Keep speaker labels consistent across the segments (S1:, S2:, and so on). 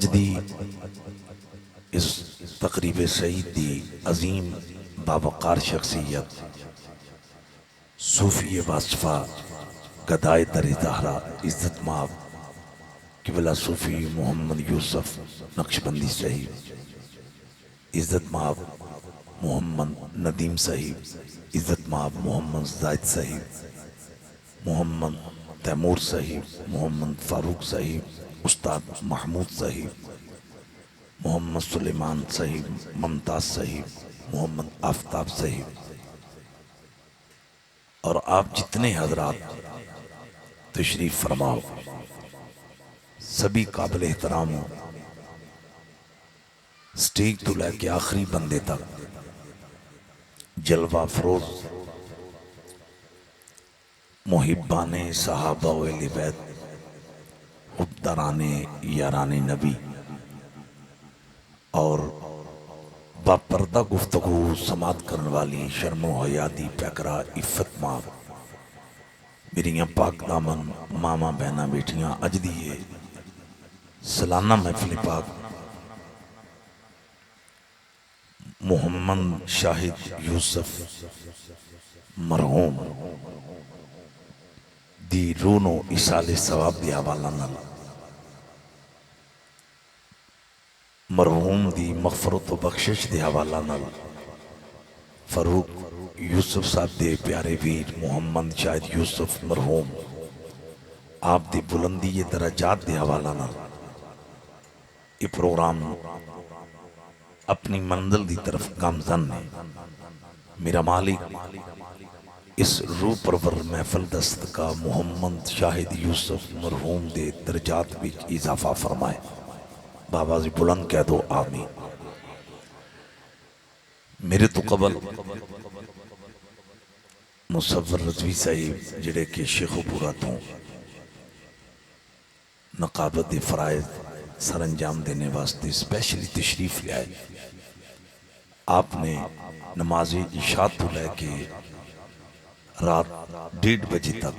S1: جدی اس تقریب سعید دی عظیم باوقار شخصیت صوفی باصفہ گدائے در زہرا عزت مآب قبلہ صوفی محمد یوسف نقشبندی صاحب، عزت مآب محمد ندیم صاحب، عزت مآب محمد زاہد صاحب، محمد تیمور صاحب، محمد فاروق صاحب، استاد محمود صاحب، محمد سلیمان صاحب، ممتاز صاحب، محمد آفتاب صاحب، اور آپ جتنے حضرات تشریف فرماؤ سبھی قابل احترام ہوں، سٹیج تو لے کے آخری بندے تک جلوہ فروز محبان صحابہ و اہل بیت، حبداران یاران نبی اور باپردہ گفتگو سماعت کرنے والی شرم و حیاتی پیکرا عفت ماں میریاں پاک دامن ماما بہنا بیٹیاں اج دیئے سالانہ محفل پاک محمد شاہد یوسف مرحوم دی رونو اسال ثواب دی حوالہ نال مرحوم دی مغفرت و بخشش دی حوالہ نال فاروق یوسف صاحب دے پیارے ویر محمد شاہد یوسف مرحوم آپ دی بلندی درجات دی حوالہ نال یہ پروگرام اپنی منزل دی طرف گامزن نے میرا مالک اس روح پرور محفل دست کا محمد شاہد یوسف مرحوم دے درجات بھی اضافہ فرمائے، بابا جی بلند کہہ دو آمین۔ میرے تو قبل مصور رضوی صاحب جڑے کہ شیخ و پورا تو نقابت فرائض سر انجام دینے واسطے اسپیشلی تشریف لے آئے، آپ نے نماز عشاء تو لے کے رات 1:30 بجے تک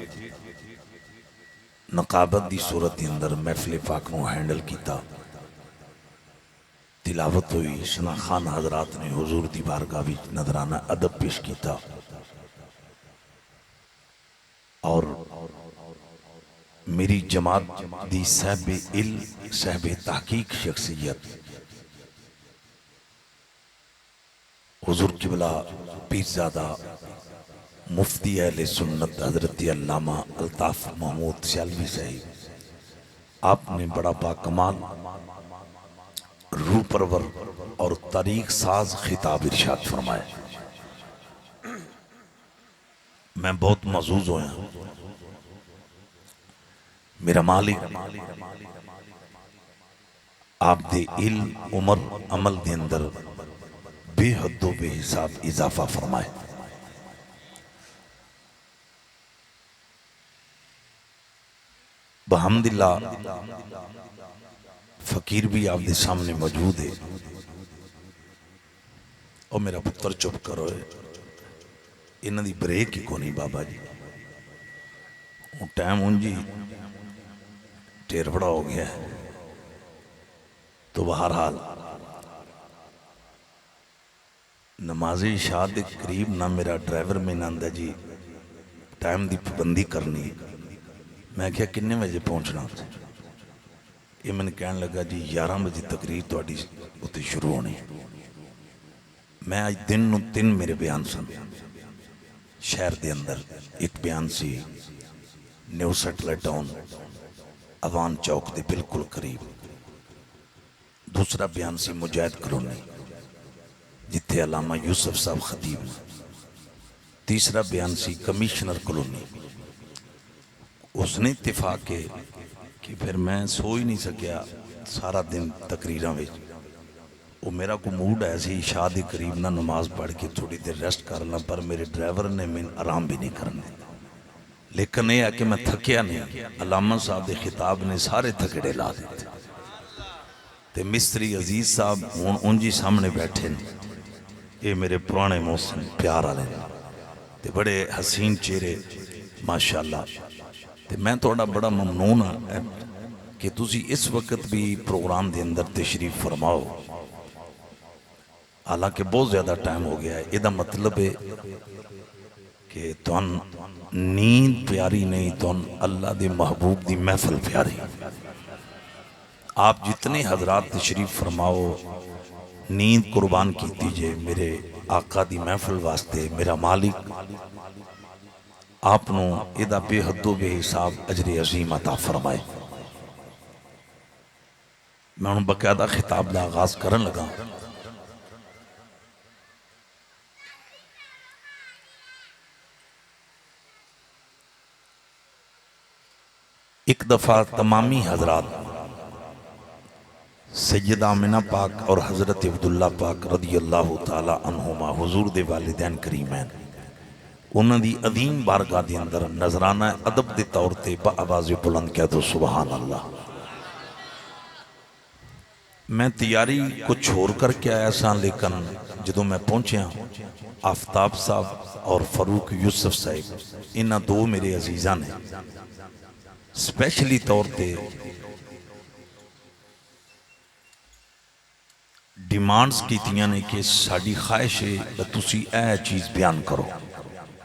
S1: نقابت دی صورت دی اندر محفل پاک نو ہینڈل کیتا، تلاوت ہوئی، شنا خان حضرات نے حضور دی بارگاہ وچ نذرانہ ادب پیش کیتا اور میری جماعت دی صاحب علم صاحب تحقیق شخصیت حضور قبلہ پیرزادہ مفتی اہل سنت حضرت علامہ الطاف محمود سیالوی صاحب، آپ نے بڑا باکمال روح پرور اور تاریخ ساز خطاب ارشاد فرمائے، میں بہت محظوظ ہویا۔ میرا مالک آپ دے علم عمر عمل دے اندر بے حد و بے حساب اضافہ فرمائے، بحمداللہ فقیر بھی آپ دے سامنے موجود ہے، اور میرا پتر چپ کرو ہے، انہاں دی بریک ہی کو نہیں بابا جی، وہ ٹائم ہوں جی ٹیر بڑا ہو گیا ہے، تو بہرحال نماز عشاء دے قریب نہ میرا ڈرائیور میں ناندہ جی ٹائم دی پابندی کرنی، میں کہا کنے بجے پہنچنا ہوتا، یہ میں نے کہنے لگا جی 11 بجے تقریر تو اڈی ہوتی شروع ہونی، میں آج دن نو 3 میرے بیان سن، شہر دے اندر ایک بیان سی نیو سیٹلائٹ ٹاؤن اوان چوک دے بالکل قریب، دوسرا بیان سی مجاہد کلونی جتھے علامہ یوسف صاحب خطیب، تیسرا بیان سی کمیشنر کلونی۔ اس نے اتفاق کے کہ پھر میں سو ہی نہیں سکیا سارا دن تقریراں وچ، وہ میرا کو موڈ ایسی عشاء دی قریب نہ نماز پڑھ کے تھوڑی دیر ریسٹ کرنا، پر میرے ڈرائیور نے میں آرام بھی نہیں کرنے، لیکن یہ ہے کہ میں تھکیا نہیں، علامہ صاحب دے خطاب نے سارے تھکڑے لا دیتے، تے مستری عزیز صاحب ہون انجی سامنے بیٹھے نے، یہ میرے پرانے محسن پیار آلے تے بڑے حسین چہرے ماشاءاللہ، تے میں تھوڑا بڑا ممنون ہاں کہ تسی اس وقت بھی پروگرام دے اندر تشریف فرماؤ، حالانکہ بہت زیادہ ٹائم ہو گیا ہے، یہ مطلب ہے کہ تن نیند پیاری نہیں، تن اللہ دے محبوب دی محفل پیاری۔ آپ جتنے حضرات تشریف فرماؤ، نیند قربان کی دیجئے میرے آقا دی محفل واسطے، میرا مالک آپ نو ادا بے حد و بے حساب اجر عظیم عطا فرمائے۔ میں انہوں باقاعدہ خطاب دا آغاز کرن لگا۔ ایک دفعہ تمامی حضرات سیدہ آمنہ پاک اور حضرت عبداللہ پاک رضی اللہ تعالی عنہما حضور دے والدین کریمین انہاں دی عظیم بارگاہ دے اندر نظرانہ ادب دے طور تے با آواز بلند کہہ دو سبحان اللہ۔ میں تیاری کو چھوڑ کر کے آیا سا، لیکن جدوں میں پہنچیا آفتاب صاحب اور فاروق یوسف صاحب انہاں دو میرے عزیزاں نے سپیشلی طور تے ڈیمانڈز کی تیاں نے کہ ساڑی خواہش ہے تسی اے چیز بیان کرو،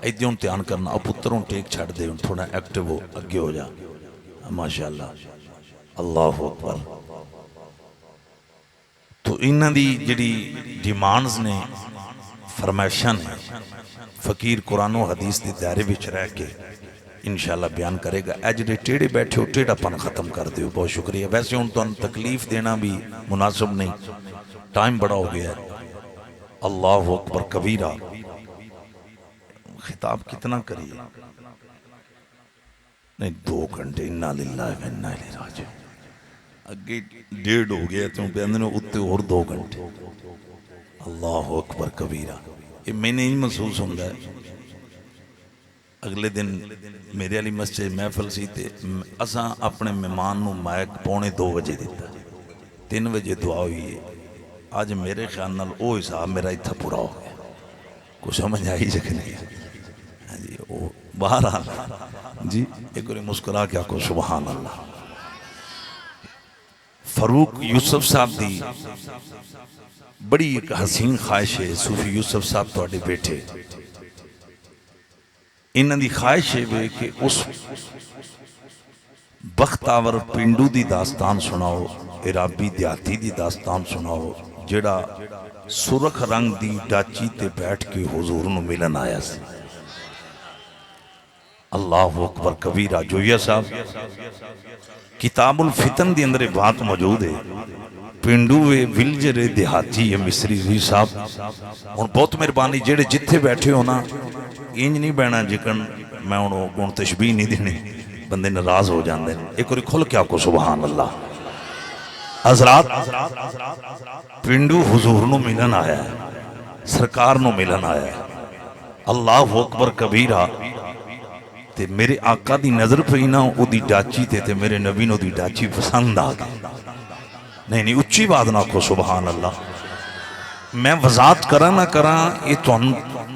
S1: ایدیوں تیان کرنا، اب پتروں ٹیک چھڑ دے تھوڑا ایکٹیو ہو اگے ہو جا، ماشاءاللہ اللہ اکبر۔ تو انہاں دی جڑی ڈیمانڈز نے فرمائشاں نے فقیر قرآن و حدیث دی دائرے وچ رہ کے انشاءاللہ بیان کرے گا۔ اے جڑے ٹیڑے بیٹھے ہو ٹیڑا پن ختم کر دیو، بہت شکریہ۔ ویسے ان تو تکلیف دینا بھی مناسب نہیں، ٹائم بڑا ہو گیا ہے۔ اللہ اکبر کبیرہ، خطاب کتنا کریے؟ نہیں 2 گھنٹے، انا للہ و انا الیہ راجعون، اگے 1.5 ہو گیا تو بیندنے اتے اور 2 گھنٹے۔ اللہ اکبر کبیرہ، یہ میں نے ہی محسوس ہوندہ ہے۔ اگلے دن میرے علی مسجد محفل سی تے اساں اپنے مہمان نو مائک 1:45 بجے دیتا، 3 بجے دعا ہوئی ہے۔ آج میرے خیال نال او حساب میرا اتھا پورا ہو گیا، کچھ سمجھ آئی جگہ نہیں جی۔ باہر جی ایک اور مسکرا کیا کو سبحان اللہ۔ فاروق یوسف صاحب دی بڑی ایک حسین خواہش ہے، صوفی یوسف صاحب تو اڈے بیٹھے، انہاں دی خواہش ہے کہ اس بختاور پنڈو دی داستان سناؤ، عرابی دیاتی دی داستان سناؤ، جڑا سرخ رنگ دی ڈاچی تے بیٹھ کے حضور نو ملن آیا سی۔ اللہ اکبر کبیرہ۔ جویا صاحب کتاب الفتن دی اندر بات موجود ہے، پنڈوے ولجر دیہاتی ہے مصری ری صاحب، اور بہت مہربانی جڑے جتھے بیٹھے ہونا انج نہیں بہنا جکن میں انہوں تشبیح نہیں دینے، بندے ناراض ہو جاندے۔ ایک اور کھل کیا کو سبحان اللہ۔ حضرات پنڈو حضور نو ملن آیا ہے، سرکار نو ملن آیا ہے۔ اللہ اکبر کبیرہ۔ تے میرے آقا دی نظر پئی نا او دی ڈاچی تے میرے نبی نو دی ڈاچی پسند آ گئی۔ نہیں اچھی بات نہ کو سبحان اللہ۔ میں وضاحت کرا نہ کرا، یہ تو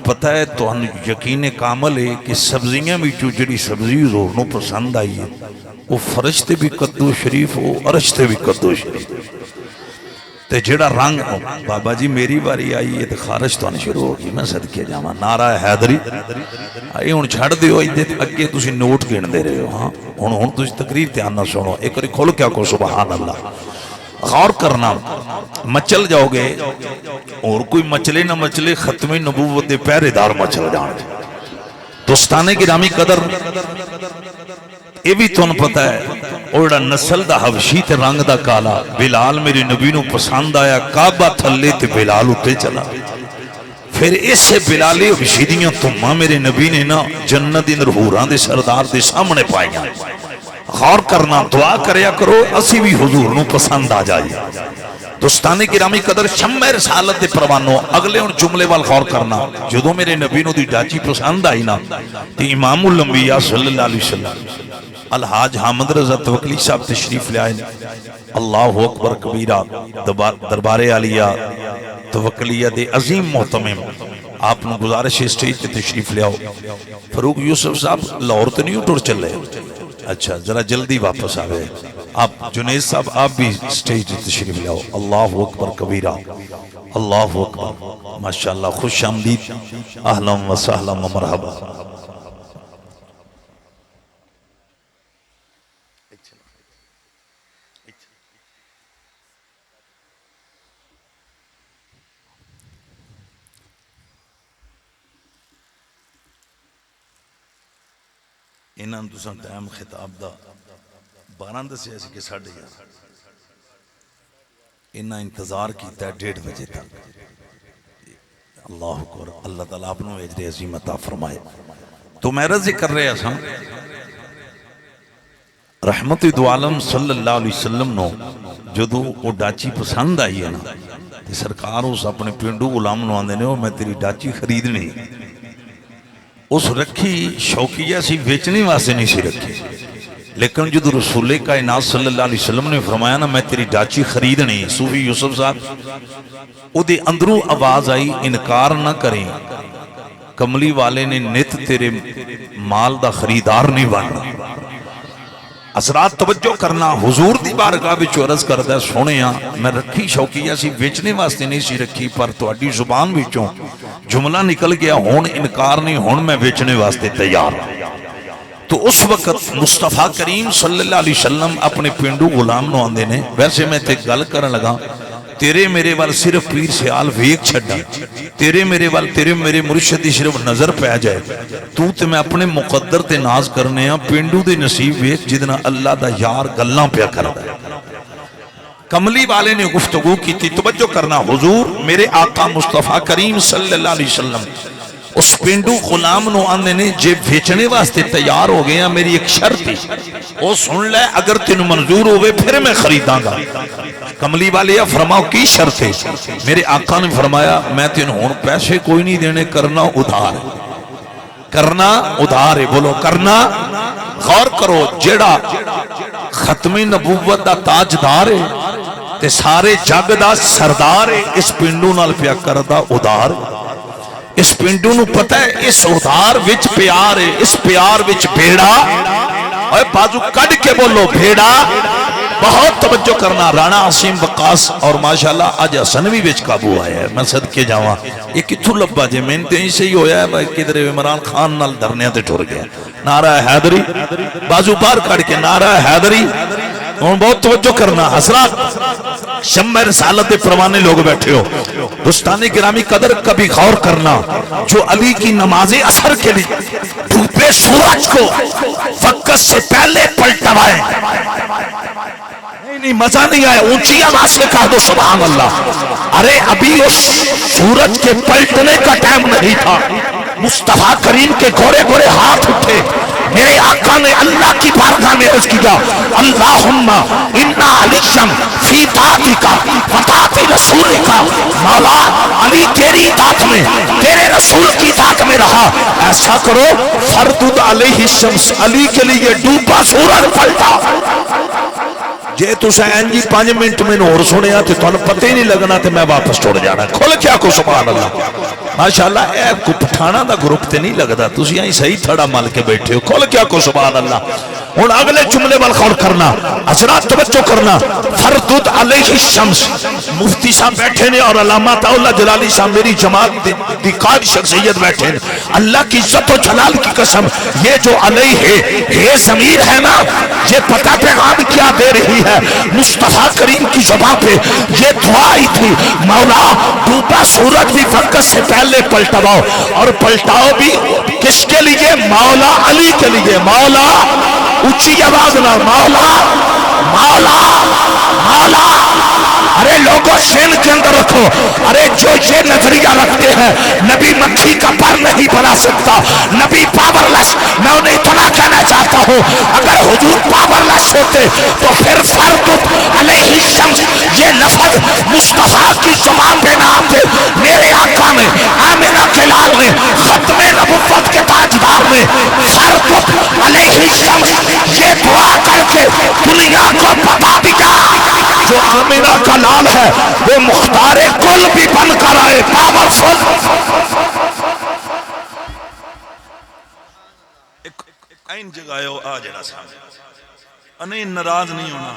S1: پتہ ہے، تو یقین کامل ہے کہ سبزیاں بھی جڑی سبزی حضور نو پسند آئی ہے وہ فرشتے بھی قدو شریف ہو، عرش تے بھی قدو شریف تے جڑا رنگ ہو۔ بابا جی میری باری آئی ہے تے خارش تو شروع ہوگی، میں صدقے جاواں نعرہ حیدری آئی ہن چھڑ دیو، اگے تسی نوٹ گن دے رہے ہو، ہاں ہن تسی تقریر دھیان نہ سنو، ایک واری کھول کیا کو سبحان اللہ۔ غور کرنا، مچل جاؤ گے اور کوئی مچلے نہ مچلے، ختم نبوت دے پہرے دار مچل جان۔ دوستانے گرامی قدر، یہ بھی تون پتہ ہے اوڑا نسل دا حبشی تے رنگ دا کالا، بلال میرے نبی نو پسند آیا، کعبہ تھلے تے بلال اٹھے چلا۔ پھر اسے بلالی حبشی دیاں تمہاں میرے نبی نے نا جنت دے اندر حوراں دے سردار دے سامنے پائیاں۔ غور کرنا، دعا کریا کرو اسی بھی حضور نو پسند آ جائے۔ دوستانے گرامی قدر، شمع رسالت دے پروانو اگلے ان جملے وال غور کرنا، جدو میرے نبی نو دی ڈاچی پسند آئی نا تی امام الانبیاء صلی اللہ علیہ وسلم الحاج حامد رضا توکلی صاحب تشریف لے آئے۔ اللہ اکبر کبیرہ۔ دربار عالیہ توکلیہ دے عظیم محتمم آپ نے گزارش اسٹیج تے تشریف لے آؤ۔ فاروق یوسف صاحب لاہور تو نہیں اٹھور چل رہے؟ اچھا ذرا جلدی واپس آوے، آپ جنید صاحب آپ بھی سٹیج تشریف لے آؤ. اللہ اکبر کبیرہ، اللہ اکبر، ماشاءاللہ، خوش آمدید، اہلا و سہلا و مرحبا. انہاں تساں ٹائم خطاب دا 12 دسیا سی کہ 11:30. انہاں انتظار کیتا ہے 1:30 بجے تک. اللہ اکبر. اللہ تعالیٰ اپنوں اجر عظیم عطا فرمائے. تو میں رضی کر رہے ہیں رحمت دو عالم صلی اللہ علیہ وسلم نو جدو وہ ڈاچی پسند آئی ہے نا تے سرکار اس اپنے پینڈو غلام نو آندے نے اور میں تیری ڈاچی خریدنی. اس رکھی شوقیہ سی بیچنے واسطے نہیں سی رکھی، لیکن جدو رسول کائنات صلی اللہ علیہ وسلم نے فرمایا نا میں تیری ڈاچی خریدنی، صوفی یوسف صاحب او دے اندروں آواز آئی انکار نہ کریں، کملی والے نے نت تیرے مال دا خریدار نہیں بننا. حضرات توجہ کرنا، حضور دی بارگاہ وچ عرض کردا ہے سونیا میں رکھی شوقیہ سی بیچنے واسطے نہیں سی رکھی، پر تہاڈی زبان وچوں جملہ نکل گیا ہون انکار نہیں، ہون میں بیچنے واسطے تیار. تو اس وقت مصطفیٰ کریم صلی اللہ علیہ وسلم اپنے پینڈو غلام نو آندے نے ویسے میں تے گل کرن لگا تیرے میرے وال صرف پیر سیال ویک چھڑا، تیرے میرے وال تیرے میرے مرشد دی صرف نظر پہ جائے تو تے میں اپنے مقدر تے ناز کرنے ہاں پینڈو دے نصیب ویک جدنا اللہ دا یار گلاں پہ کردا ہے. کملی والے نے گفتگو کی تھی. توجہ کرنا، حضور میرے آقا مصطفیٰ کریم صلی اللہ علیہ وسلم اس پینڈو غلام نو آندے نے جے بیچنے واسطے تیار ہو گیا، میری ایک شرط تھی وہ سن لے، اگر تینوں منظور ہوئے پھر میں خریداں گا. کملی والے یا فرماؤ کی شرط ہے؟ میرے آقا نے فرمایا میں تینوں ہون پیسے کوئی نہیں دینے، کرنا ادھار، کرنا ادھار ہے. بولو کرنا. غور کرو، جیڑا ختم نبوت دا تاجدار ہے تے سارے جگ دا سردار ہے، اس پینڈو نال پیا کردا ادھار. اس پینڈو نو پتہ ہے اس ادھار وچ پیار ہے، اس پیار وچ بھیڑا، اور بازو کڈ کے بولو بھیڑا. بہت توجہ کرنا. رانا عاصم وقاص اور ماشاءاللہ آج حسنوی وچ قابو آیا ہے، میں صدقے جاواں یہ کتھوں لبا جے میں تے ہی صحیح ہویا ہے بھائی کدھر عمران خان نال دھرنے تے ٹر گیا. نعرہ حیدری بازو باہر کڈ کے نعرہ حیدری. اور بہت توجہ کرنا حضرات، شمع رسالت پروانے لوگ بیٹھے ہو، دوستان گرامی قدر کبھی غور کرنا. جو علی کی نماز عصر کے لیے ڈوبے سورج کو وقت سے پہلے پلٹوائے، نہیں مزہ نہیں آیا، اونچی آواز سے کہہ دو سبحان اللہ. ارے ابھی اس سورج کے پلٹنے کا ٹائم نہیں تھا، مصطفیٰ کریم کے گھوڑے گھوڑے ہاتھ اٹھے، میرے آقا نے اللہ کی بارگاہ میں عرض کیا اللہم انا علیشم فی طاعتکا و طاعت رسولکا. مولا علی تیری اطاعت میں، تیرے رسول کی اطاعت میں رہا. ایسا کرو فردد علیہ الشمس، علی کے لیے ڈوبا سورج پلٹا. جے تسا اینجی 5 منٹ میں نور سنیا تے تانوں پتہ ہی نہیں لگنا تے میں واپس ٹر جانا. کھل کیا کو سبحان اللہ. ماشاءاللہ اے کو پٹھانا دا گروپ تے نہیں لگدا، تسی یہاں صحیح تھڑا مل کے بیٹھے ہو. کھل کیا کو سبحان اللہ. ہن اگلے جملے وال غور کرنا، حضرات توجہ کرنا. فردد علیہ الشمس، مفتی صاحب بیٹھے نے اور علامہ اللہ جلالی صاحب میری جماعت دی قائد شخصیت بیٹھے نے. اللہ کی عزت و جلال کی قسم یہ جو علیہ ہے ضمیر ہے نا، یہ پتہ پیغام کیا دے رہی ہے؟ مصطفیٰ کریم کی زبان پہ یہ دعا آئی تھی مولا ڈوبا سورج بھی وقت سے پہلے پلٹاؤ، اور پلٹاؤ بھی کس کے لیے؟ مولا علی کے لیے. مولا اونچی آواز نہ مولا مولا مولا. ارے لوگوں سین کے اندر رکھو. ارے جو یہ نظریہ رکھتے ہیں نبی مکھی کا پر نہیں بنا سکتا، نبی پاورلیس، میں انہیں اتنا کہنا چاہتا ہوں اگر حضور پاورلیس ہوتے تو پھر فردد علیہ الشمس یہ لفظ مصطفیٰ کی زبان پہ نہ آتے. میرے آقا نے، آمنہ کے لال نے، ختم نبوت کے تاجدار نے فردد علیہ الشمس یہ دعا کر کے دنیا کو بتا دیا جو آمنہ کا لال ہے وہ مختار کل بھی بن کر آئے. پاورفل. این جگہ آ جڑا سامنے نہیں ناراض نہیں ہونا.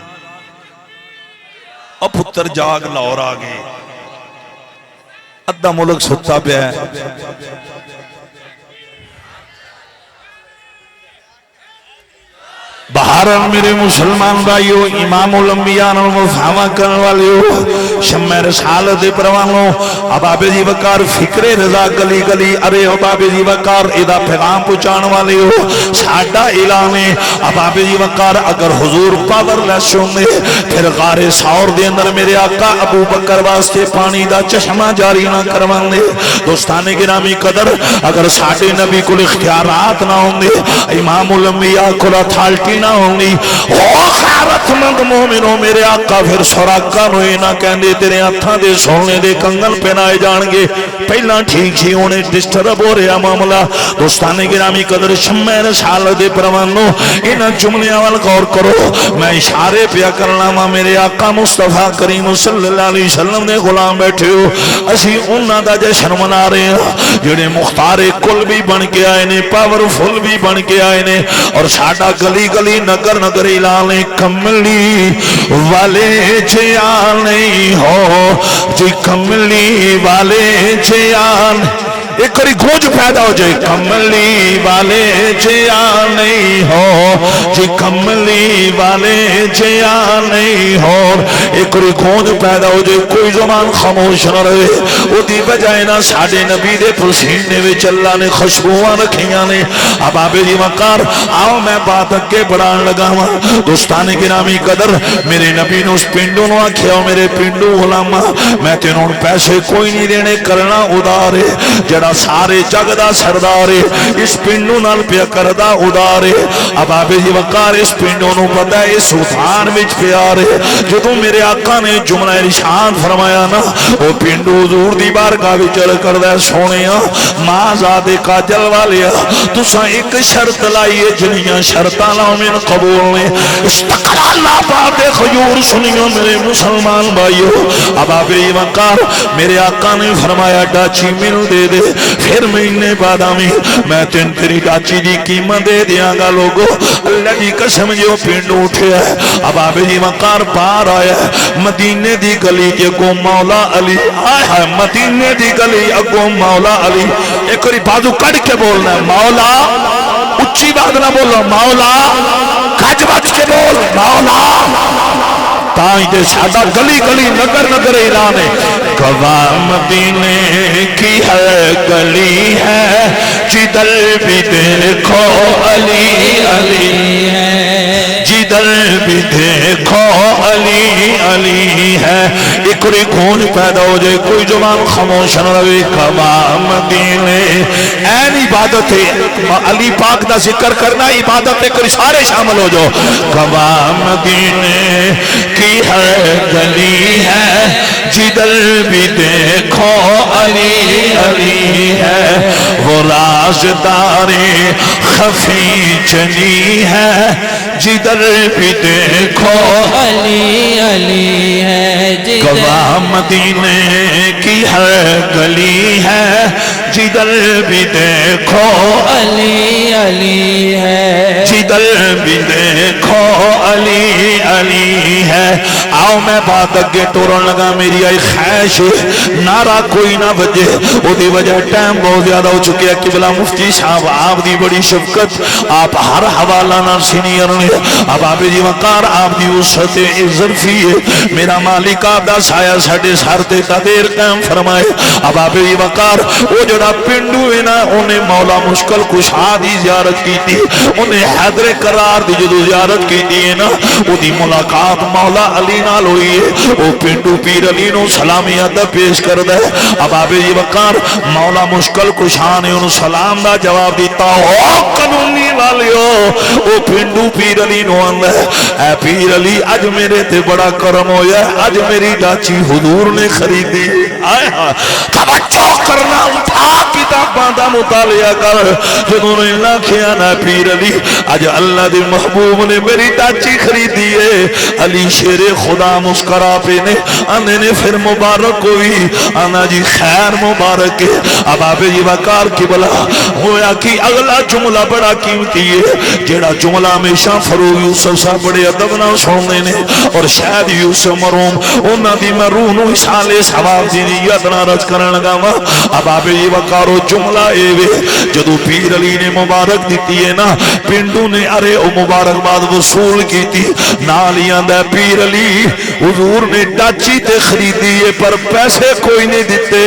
S1: او پتر جاگ لاہور آ گئے ادھا ملک ستا پیا ہے. بہارن میرے مسلمان بھائیو امام الانبیاء مفاہمہ کرنے والیو شمع رسالت پروانو اباب جی وقار فکر رضا گلی گلی ارے اباب جی وقار ادا پیغام پہنچان والیو ساڈا اعلان ہے اباب جی وقار اگر حضور پاور لیس ہوندے پھر غار سور دے اندر میرے آقا ابو بکر واسطے پانی دا چشمہ جاری نہ کروان دے. دوستان گرامی قدر اگر ساڈے نبی کو اختیارات نہ ہوندے امام الانبیاء کو اتھارٹی نہ ہونی او خیرت مند مومنوں میرے آقا پھر سوراخا نو یہ نہ کہندے تیرے ہتھاں دے سونے دے کنگن پہنائے جان گے. پہلا ٹھیک سی ہونے ڈسٹرب ہو رہا معاملہ. دوستان گرامی قدر شمع رسالت پروانو انہاں جملیاں وال غور کرو. میں اشارے پیا کرنا وا میرے آقا مصطفیٰ کریم صلی اللہ علیہ وسلم نے غلام بیٹھے ہو اسی انہاں دا جشن منا رہے ہیں جڑے مختار کل بھی بن کے آئے نے پاورفل بھی بن کے آئے نے. اور ساڈا گلی گلی نگر نگر اعلان کملی والے جیان نہیں ہو جی کملی والے جیان ایک کری گونج پیدا ہو جائے کملی والے جیان نہیں ہو جی کملی والے جیان نہیں ہو. ایک کری گونج پیدا ہو جائے کوئی زمان خاموش نہ رہے وہ دی بجائے نہ ساڑے نبی دے پسینے وچ اللہ نے خوشبوواں رکھیاں نے. اب آبے جی وقار آؤ میں بات اگے بڑھان لگا ہوں. دوستان گرامی قدر میرے نبی نے اس پنڈوں نو آکھیا میرے پنڈو غلامہ میں تینوں پیسے کوئی نہیں دینے کرنا ادار ہے جڑا سارے جگ دا سردار ہے اس پنڈوں نال پیا کردا ادار ہے. اب آبے جی وقار اس پنڈوں نو پتہ ہے اس سلطان وچ پیار ہے. جدوں میرے آقا نے جملہ ارشاد فرمایا نا وہ پنڈو حضور دی بارگاہ وچ چل کردا سونےیا ماں ذات کاجل والیا تساں ایک شرط لائیے جنیاں شرطاں لاؤ من قبول نے استقرا اللہ بات خیور سنیو میرے مسلمان بھائیو. اب آبے جی وقار میرے آقا نے فرمایا ڈاچی مل دے دے پھر مہینے بعد میں تیری ڈاچی دی قیمت دے دیاں گا. لوگو اللہ دی قسم جو پنڈ اٹھیا ہے. اب آبے جی وقار پار آیا ہے مدینے دی گلی کے کو مولا علی آیا ہے مدینے دی گلی اگو مولا علی. ایک اور بازو کڑ کے بولنا ہے مولا اچھی بات نہ بولو مولا کھج بچ کے بول مولا تائیں دے سادہ گلی گلی نگر نگر اعلان ہے گواہ مدینے کی ہے گلی ہے جدھر بھی دیکھو علی علی ہے جدھر بھی دیکھو علی علی ہے. ایک اور گونج پیدا ہو جائے کوئی زبان خاموش نہ رہے. گواہ مدینے این عبادت ہے علی پاک دا ذکر کرنا عبادت ہے کوئی سارے شامل ہو جاؤ. گواہ مدینے کی ہے گلی ہے جدھر بھی دیکھو علی علی ہے. وہ رازدار خفی چلی ہے جدھر بھی دیکھو علی علی ہے. گواہ مدینے کی ہے گلی ہے جدھر بھی دیکھو علی علی ہے جدھر بھی دیکھو علی علی ہے. آؤ میں بات اگے ٹورن لگا میری آئی خیش نعرہ کوئی نہ بجے وہ دی وجہ ٹائم بہت زیادہ ہو چکے ہے. قبلہ مفتی صاحب آپ دی بڑی شفقت آپ ہر حوالہ نہ سینئر نے. اب آپ جی وقار آپ دی وسعت ظرفی ہے میرا مالک آپ دا سایہ ساڑھے سارتے تا دیر قائم فرمائے. اب آپ جی وقار وہ جڑا پنڈو ہے نا انہیں مولا مشکل کشا دی زیارت کی تھی انہیں حیدر قرار دی جدو زیارت کی تھی نا وہ دی ملاقات مولا علی نال ہوئی ہے. وہ پنڈو پیر علی نو سلامی ادب پیش کر دے. اب آپ جی وقار مولا مشکل کشا نے انہوں سلام دا جواب دیتا ہو قانونی والیو وہ پنڈو پیر علی نو آندہ ہے اے پیر علی اج میرے تے بڑا کرم ہویا ہے اج میری ڈاچی حضور نے خریدی. آئے ہاں توجہ کرنا اٹھا کتاباں دا مطالعہ کر جنہوں نے اللہ کیا نا پیر علی اج اللہ دے محبوب نے میری ڈاچی خریدی ہے. علی شیر خدا مسکرا پہ نے آنے نے پھر مبارک ہوئی آنا جی خیر مبارک ہے. اب آپ جی وقار کی بلا ہویا کی اگلا جملہ بڑا کی قیمتی ہے جیڑا جملہ ہمیشہ فروغ یوسف صاحب بڑے ادب نال سننے نے اور شاید یوسف مروم انہاں دی میں روح نو اشالے ثواب دی نیت نال رد کرن لگا وا اباب جی وقارو جملہ اے وے جدو پیر علی نے مبارک دیتی ہے نا پنڈو نے ارے او مبارک باد وصول کیتی نالیاں دا پیر علی حضور نے ڈاچی تے خریدی ہے پر پیسے کوئی نہیں دیتے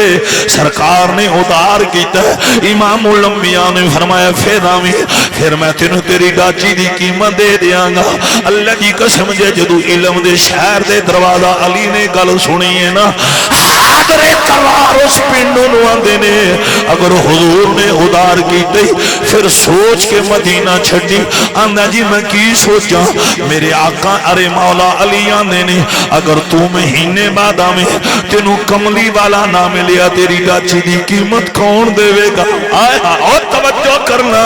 S1: سرکار نے ادھار کیتا ہے امام الانبیاء نے فرمایا پھر میں تینوں تیری ڈاچی دی قیمت دے دیاں گا اللہ دی قسم جے جدو علم دے شہر دے دروازہ علی نے گل سنی ہے نا حاضر کرار اس پنڈوں نو آندے نے اگر حضور نے ادھار کیتے پھر سوچ کے مدینہ چھڑی آندہ جی میں کی سوچا میرے آقا ارے مولا علی آندے نے اگر تو مہینے بعد آمیں تینوں کملی والا نہ ملیا تیری ڈاچی دی قیمت کون دے گا آئے اور توجہ کرنا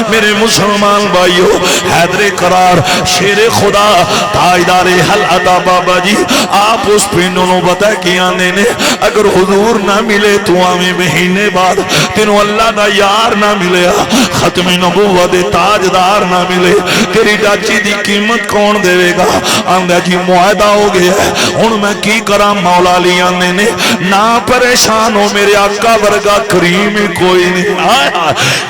S1: میرے مسلمان بھائیو حیدر قرار شیر خدا تاجدار حل عطا بابا جی آپ اس پینوں بتا کی آنے نے اگر حضور نہ ملے تو آمیں مہینے بعد تینوں اللہ دا یار نہ ملیا ختم نبوت تاجدار نہ ملے تیری ڈاچی دی قیمت کون دے گا آندہ جی معاہدہ ہو گیا ہے ہن میں کی کرا مولا علی آنے نے نہ پریشان ہو میرے آقا ورگا کریم ہی کوئی نہیں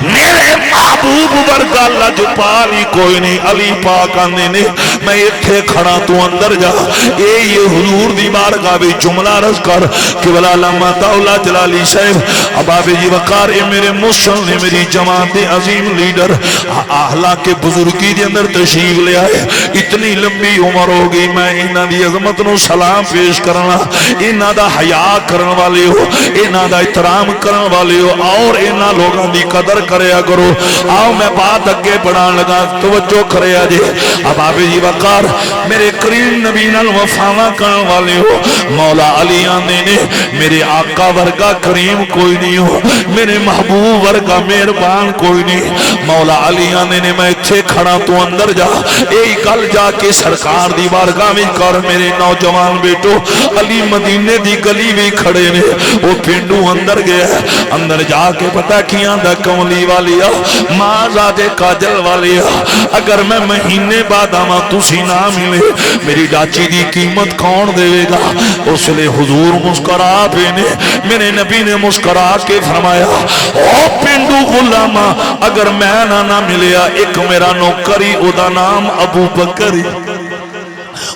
S1: میرے محبوب ورگا لجپالی کوئی نہیں علی پاک آنے نے میں اتھے کھڑا تو اندر جا یہ حضور دی بارگاہ بھی جملہ رز کر کہ بلا لما تولا جلالی صاحب اباب جی وقار اے میرے مسلم نے میری جماعت عظیم لیڈر اہلا کے بزرگی دی اندر تشریف لے آئے اتنی لمبی عمر ہو گئی میں انہاں دی عظمت نو سلام پیش کرنا انہاں دا حیا کرن والے ہو انہاں دا احترام کرن والے ہو اور انہاں لوگاں دی قدر کریا کرو آؤ میں بات اگے بڑھان لگا توجہ کریا جے اباب جی وقار میرے کریم نبی نال وفاواں کرن والے ہو مولا علی آنے نے میرے آقا ورگا کریم کوئی نہیں ہو میرے محبوب ورگا مہربان کوئی نہیں مولا علی آنے نے میں اتھے کھڑا تو اندر جا ایک گل جا کے سرکار دی بارگاہ میں کر میرے نوجوان بیٹو علی مدینے دی گلی بھی کھڑے نے وہ پنڈو اندر گیا اندر جا کے پتا کیاں دا کملی والی ماں زادے کاجل والی اگر میں مہینے بعد آما تسی نہ ملے میری ڈاچی دی قیمت کون دے گا اس لئے حضور مسکرا پینے میرے نبی نے مسکرا کے فرمایا او پنڈو غلامہ اگر میں نہ ملیا ایک میرا نوکری او دا نام ابو بکری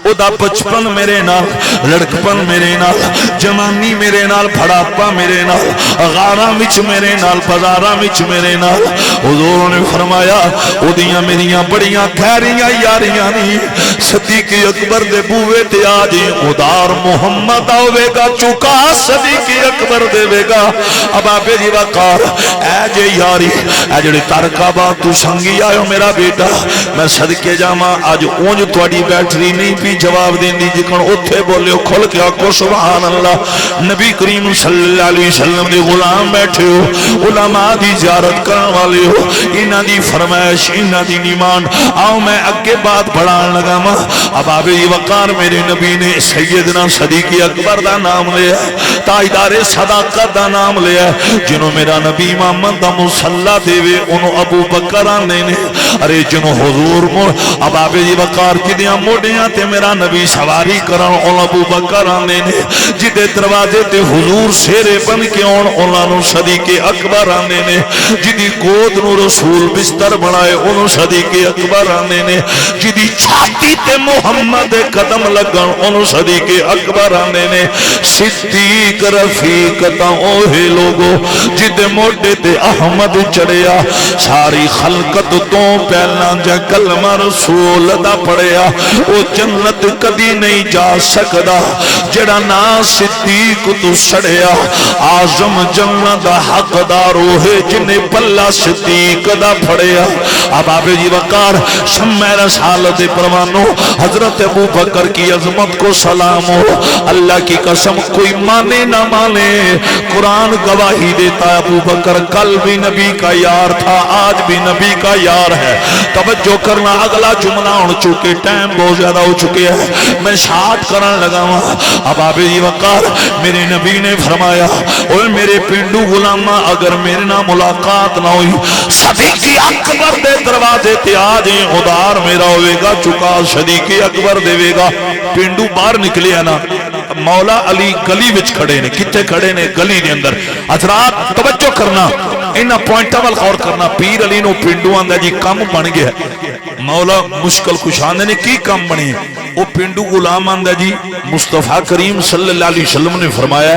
S1: او دا بچپن میرے نال لڑکپن میرے نال جوانی میرے نال بھڑاپا میرے نال غاراں وچ میرے نال بازاراں وچ میرے نال حضور نے فرمایا او دیاں میریاں بڑیاں گہریاں یاریاں نہیں صدیق اکبر دے بوئے تے آ جی ادار محمد آوے گا چکا صدیق اکبر دے گا ابابے دی وقار اے جے یاری اے جڑی ترکابا تو سنگی آئے میرا بیٹا میں صدقے جاما آج اونج تواڈی بیٹری نہیں پی جواب دین دی جکن اتھے بولے کھل کے آکو سبحان اللہ نبی کریم صلی اللہ علیہ وسلم دے غلام بیٹھے ہو علماء دی زیارت کرن والے ہو انہاں دی فرمائش انہاں دی نیمان آؤ میں اگے بات بڑھان لگا ماں اباب وقار میرے نبی نے سیدنا صدیق اکبر دا نام لیا تاجدار صداقت دا نام لیا جنہوں میرا نبی محمد دا مصلح دے وے انہوں ابو بکر آنے نے ارے جنہوں حضور اباب وقار جدیاں موڑیاں تے میرا نبی سواری کرن اون ابو بکر آنے نے جدے دروازے تے حضور سیرے بن کے اون انہوں صدیق اکبر آنے نے جدی گود نو رسول بستر بنائے انہوں صدیق اکبر آنے نے جدی چھاتی تے محمد قدم لگن انہوں صدیق اکبر آنے نے صدیق رفیق تا اوہے لوگو جدے موڑے تے احمد چڑیا ساری خلقت تو پہلا جا کلمہ رسول دا پڑیا او جنت کدی نہیں جا سکدا جڑا نا صدیق تو سڑیا آزم جنت دا حق دارو ہے جنہیں پلہ صدیق دا پڑیا اب آپ جی وقار شمع رسالت پروانو حضرت ابو بکر کی عظمت کو سلام ہو اللہ کی قسم کوئی مانے نہ مانے قرآن گواہی دیتا ہے ابو بکر کل بھی نبی کا یار تھا آج بھی نبی کا یار ہے توجہ کرنا اگلا جملہ اڑ چکے ٹائم بہت زیادہ ہو چکے ہیں، میں شاد کرن لگا ہوں۔ اب آپ جی وقار میرے نبی نے فرمایا اوے میرے پنڈو غلامہ اگر میرے نہ ملاقات نہ ہوئی صدیق اکبر دے دروازے تے آ جائیں، ادار میرا ہوئے گا چکا صدیق اکبر دے گا۔ پنڈو باہر نکلے نا، مولا علی گلی وچ کھڑے نے، کتے کھڑے نے گلی دے اندر۔ حضرات توجہ کرنا، انہاں پوائنٹاں وال غور کرنا۔ پیر علی نو پنڈو آندا جی کم بن گیا، مولا مشکل کشاندے نے کی کم بنی؟ وہ پنڈو غلام آندا جی مصطفیٰ کریم صلی اللہ علیہ وسلم نے فرمایا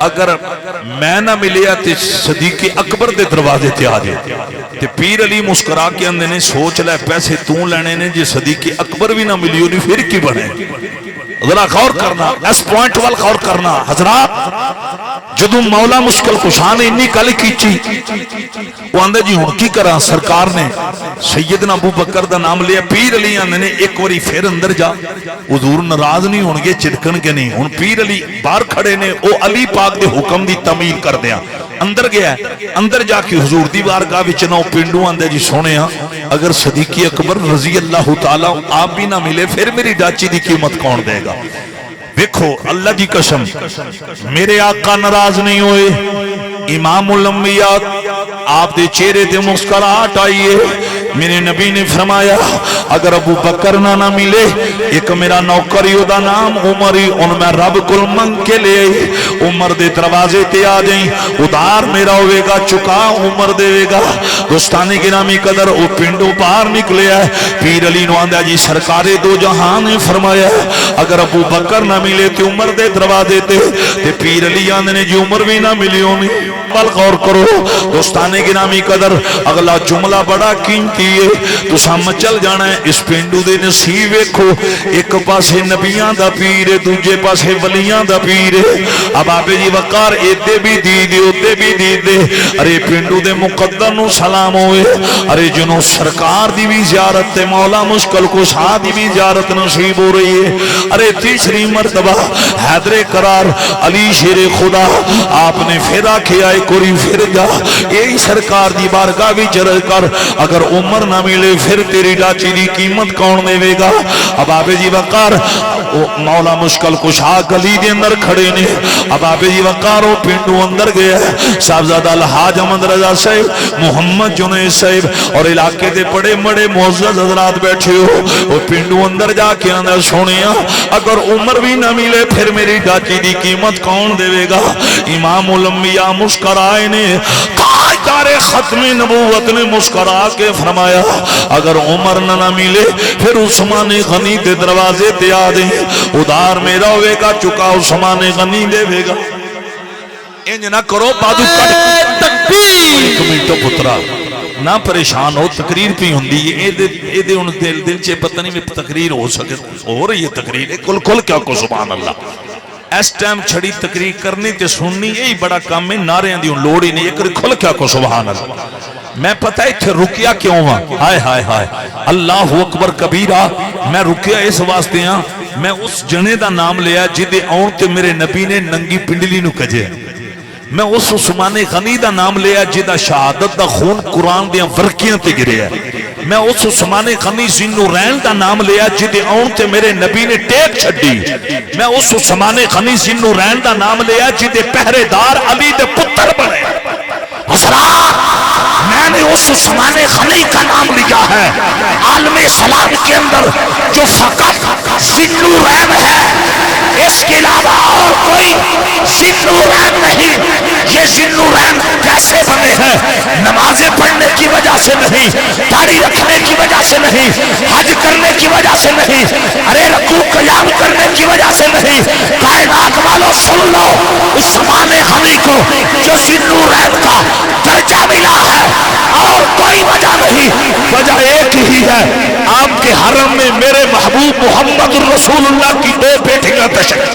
S1: اگر میں نہ ملیا تے صدیق اکبر دے دروازے تے آ جائے۔ تے پیر علی مسکرا کے اندے نے سوچ لے پیسے تو لینے نے جی صدیق اکبر بھی نہ ملیو نہیں پھر کی بنے؟ ذرا غور کرنا، اس پوائنٹ وال غور کرنا۔ حضرات جدو مولا مشکل کشاں نے انی گل کیتی وہ آندے جی ہن کی کراں؟ سرکار نے سیدنا ابو بکر دا نام لیا، پیر علی آندے نے ایک واری پھر اندر جا، حضور ناراض نہیں ہون گے، چڑکن کے نہیں۔ ہن پیر علی باہر کھڑے نے، او علی پاک دے حکم دی تعمیل کر دیا، اندر گیا ہے۔ اندر جا کے حضور دی بارگاہ وچ نہ پنڈو آندے جی سونیا اگر صدیق اکبر رضی اللہ تعالی آپ بھی نہ ملے پھر میری ڈاچی دی قیمت کون دے گا؟ دیکھو اللہ دی قسم میرے آقا ناراض نہیں ہوئے، امام الانبیاء آپ دے چہرے تے مسکراہٹ آئیے۔ میرے نبی نے فرمایا اگر ابو بکر نہ ملے ایک میرا نوکری دا نام عمری ان میں رب کل منگ کے لے عمر دے دروازے تے آ جائیں، ادار میرا ہوئے گا چکا عمر دے گا۔ دوستانی گرامی قدر او پنڈو باہر نکلے ہے۔ پیر علی نو آندہ جی سرکار دو جہان نے فرمایا اگر ابو بکر نہ ملے تے عمر دے دروازے تے پیر علی آندے نے جی عمر بھی نہ ملی ہونی۔ بل غور کرو دوستانی گرامی قدر اگلا جملہ بڑا قیمتی تو سمجھل جانا ہے اس پنڈو دے نصیب ویکھو، ایک پاسے نبیاں دا پیر ہے دوجے پاسے ولیاں دا پیر ہے۔ اب آپ جی وقار ایدے بھی دیدے اوتے بھی دیدے، ارے پنڈو دے مقدر نو سلام ہوئے، ارے جنو سرکار دی بھی زیارت تے مولا مشکل کو شاہ دی بھی زیارت نصیب ہو رہی ہے۔ ارے تیسری مرتبہ حیدر قرار علی شیر خدا آپ نے پھر آکھے آئے کوری پھر جا یہی سرکار دی بارگاہ بھی چرل کر اگر عمر نہ ملے پھر تیری ڈاچی دی قیمت کون دے گا؟ اب آپ جی وقار مولا مشکل کشا گلی دے اندر کھڑے نے۔ اب آپ جی وقار وہ پنڈو اندر گیا ہے، صاحبزادہ الحاج احمد رضا صاحب محمد جنید صاحب اور علاقے دے بڑے بڑے معزز حضرات بیٹھے ہو۔ وہ پنڈو اندر جا کے اندر سونیا اگر عمر بھی نہ ملے پھر میری ڈاچی دی قیمت کون دے گا؟ امام الانبیاء مسکرائے نے، تاجدار ختم نبوت نے مسکرا کے فرمایا اگر عمر نہ ملے پھر عثمان غنی دے دروازے تے آ دیں، ادار میرا ہوئے گا چکا عثمان غنی دے گا۔ انج نہ کرو بادو کٹ تکبیر ایک منٹو پترا نہ پریشان ہو، تقریر پی ہوندی ہے اے دے ان دل چے پتہ نہیں میں تقریر ہو سکے ہو رہی ہے تقریر کل کھل کیا کو سبحان اللہ۔ اس ٹائم چھڑی تقریر کرنی تے سننی یہی بڑا کام ہے، نعرے دی لوڑ ہی نہیں، ایک کھل کیا کو سبحان اللہ۔ میں پتہ ہے تھے رکیا کیوں ہاں، ہائے ہائے ہائے اللہ اکبر کبیرہ، میں رکیا اس واسطے ہاں میں اس جنے دا نام لیا جدے آن تے میرے نبی نے ننگی پنڈلی نو کجے، میں اس عثمان غنی دا نام لیا جدہ شہادت دا خون قرآن دیاں ورکیاں تے گرے ہے، میں اس عثمان غنی ذوالنورین دا نام لیا جدے آن تے میرے نبی نے ٹیک چھڑی، میں اس عثمان غنی ذوالنورین دا نام لیا جدے پہرے دار علی دے پتر بنے۔ حضرات میں نے اس عثمان غنی کا نام لیا ہے عالم اسلام کے اندر جو فقط ذوالنورین ہے، اس کے علاوہ اور کوئی ذوالنورین نہیں۔ یہ ذوالنورین کیسے بنے ہیں؟ نمازیں پڑھنے کی وجہ سے نہیں، داڑھی رکھنے کی وجہ سے نہیں، حج کرنے کی وجہ سے نہیں، ارے رکوع قیام کرنے کی وجہ سے نہیں۔ کائنات والوں سن لو عثمان غنی کو جو ذوالنورین کا درجہ ملا ہے اور کوئی وجہ نہیں، وجہ ایک ہی ہے، آپ کے حرم میں میرے محبوب محمد رسول اللہ کی دو بیٹیاں تشریف۔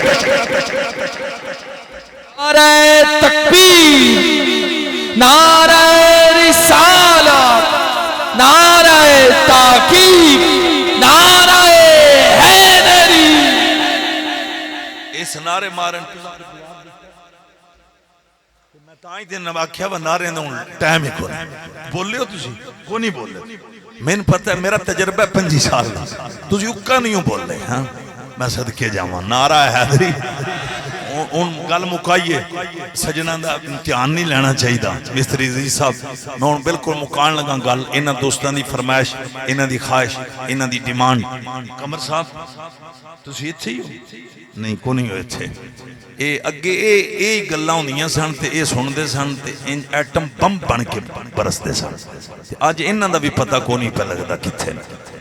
S2: نعرہ تکبیر، نعرہ رسالت، نعرہ تاکید، نعرہ حیدری۔
S1: اس نعرے مارن میں ਤਾਂ ਹੀ ਤੇ ਨਵਾਖਿਆ ਵਾ ਨਾਰਿਆਂ ਦਾ ਹੁਣ ਟਾਈਮ ਹੀ ਕੋਈ ਬੋਲਿਓ ਤੁਸੀਂ ਕੋ ਨਹੀਂ ਬੋਲੇ ਮੈਨੂੰ ਪਤਾ ਮੇਰਾ ਤਜਰਬਾ 25 ਸਾਲ ਦਾ ਤੁਸੀਂ ਉੱਕਾ ਨਹੀਂ ਬੋਲੇ ਹਾਂ ਮੈਂ ਸਦਕੇ ਜਾਵਾਂ ਨਾਰਾ ਹੈਦਰੀ ਹੁਣ ਗੱਲ ਮੁਕਾਈਏ ਸਜਣਾ ਦਾ ਧਿਆਨ ਨਹੀਂ ਲੈਣਾ ਚਾਹੀਦਾ ਮਿਸਤਰੀ ਜੀ ਸਾਹਿਬ ਮੈਂ ਹੁਣ ਬਿਲਕੁਲ ਮੁਕਾਣ ਲਗਾ ਗੱਲ ਇਹਨਾਂ ਦੋਸਤਾਂ ਦੀ ਫਰਮਾਇਸ਼ ਇਹਨਾਂ ਦੀ ਖਾਹਿਸ਼ ਇਹਨਾਂ ਦੀ ਡਿਮਾਂਡ ਕਮਰ ਸਾਹਿਬ ਤੁਸੀਂ ਇੱਥੇ ਹੀ ਹੋ ਨਹੀਂ ਕੋ ਨਹੀਂ ਹੋ ਇੱਥੇ ਇਹ ਅੱਗੇ ਇਹ ਗੱਲਾਂ ਹੁੰਦੀਆਂ ਸਨ ਤੇ ਇਹ ਸੁਣਦੇ ਸਨ ਤੇ ਐਟਮ ਬੰਬ ਬਣ ਕੇ ਬਰਸਦੇ ਸਨ ਅੱਜ ਇਹਨਾਂ ਦਾ ਵੀ ਪਤਾ ਕੋ ਨਹੀਂ ਪਿਆ ਲੱਗਦਾ ਕਿੱਥੇ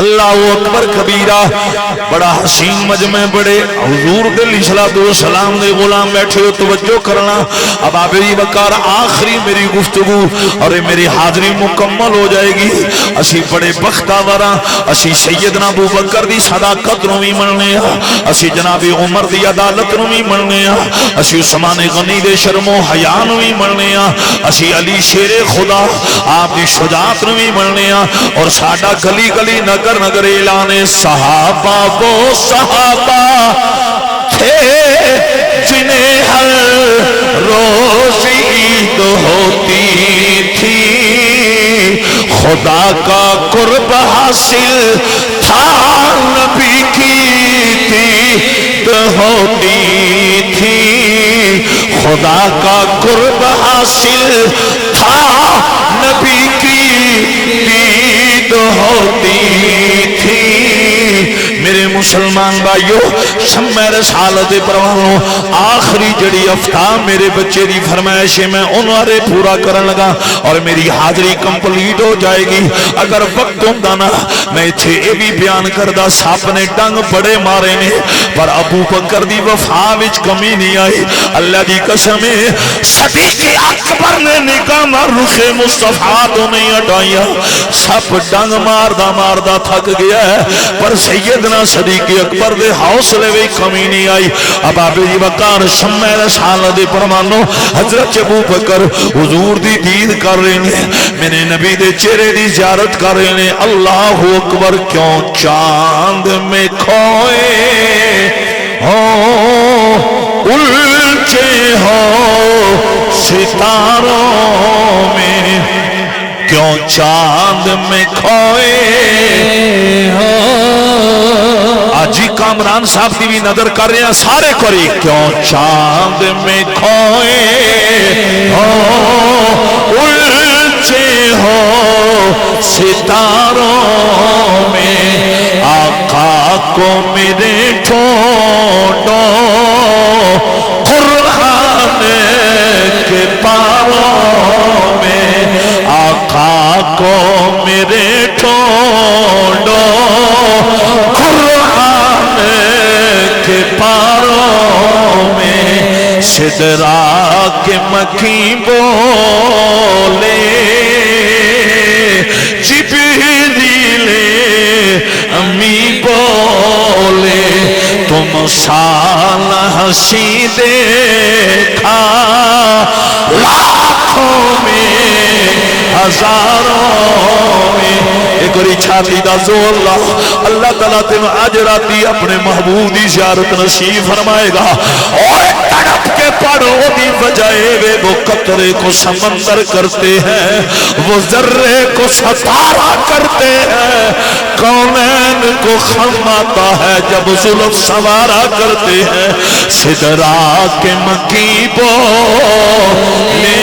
S1: اللہ اکبر کبیرہ. بڑا حسین مجمع بڑے حضور دل السلام دے غلام بیٹھے ہو توجہ کرنا. اب ابو بکر آخری میری گفتگو اور میری حاضری مکمل ہو جائے گی. اسی بڑے بختاور ہاں. اسی سیدنا ابو بکر دی صداقت نو بھی مننے ہاں. اسی جناب عمر دی عدالت نو بھی مننے ہاں. اسی عثمان غنی دے شرم و حیا نو بھی مننے ہاں. اسی علی شیر خدا آپ دی شجاعت نو بھی مننے ہاں. اور ساڈا گلی گلی نگر نگر اعلان صحابہ وہ صحابہ تھے جنہیں ہر روز عید ہوتی تھی. خدا کا قرب حاصل تھا نبی کی عید ہوتی تھی. خدا کا قرب حاصل تھا نبی کی عید ہوتی تھی. میرے مسلمان بھائیو شمع رسالت پروانو آخری جڑی افتاب میرے بچے دی فرمائش ہے میں انوارے پورا کرن لگا اور میری حاضری کمپلیٹ ہو جائے گی. اگر وقت ہوندہ نا میں تھے اے بھی بیان کردہ ساپ نے ڈنگ بڑے مارے نے پر ابو بکر دی وفا وچ کمی نہیں آئی. اللہ دی قسم صدیق اکبر نے نگاہ مار رخ مصطفیٰ تو نہیں ہٹایا. سب ڈنگ ماردہ تھک گیا ہے پر سیدنا صدیق اکبر دے حوصلے وی کمی نہیں آئی. اب ابو بکر شمع رسالت پروانو حضرت ابو بکر حضور دی دید کر رہے ہیں. میرے نبی دے چہرے دی زیارت کر رہے ہیں. اللہ اکبر. کیوں چاند میں کھوئے ہو الجھے ہو ستاروں میں. کیوں چاند میں کھوئے ہو. آجی کامران صاحب کی بھی نظر کر رہے ہیں سارے کوری. کیوں چاند میں کھوئے ہو الجھے ہو ستاروں میں. آقا کو میرے ٹھونڈو قرآن کے پاروں میں. آقا کو میرے ٹھونڈو قرآن کے پاروں میں. سدرا کے مکھی بولے جبریل امی بولے تم سال ہنسی دیکھا لاکھوں میں ہزاروں میں. ایک اور چھاتی دا زور لا. اللہ تعالیٰ تم آج راتی اپنے محبوب دی زیارت نصیب فرمائے گا. اور تڑپ کے پڑھو دی وجائے وہ قطرے کو سمندر کرتے ہیں وہ ذرے کو ستارہ کرتے ہیں. کونین کو خم آتا ہے جب زلف سوارا کرتے ہیں. سدرا کے مکی بولے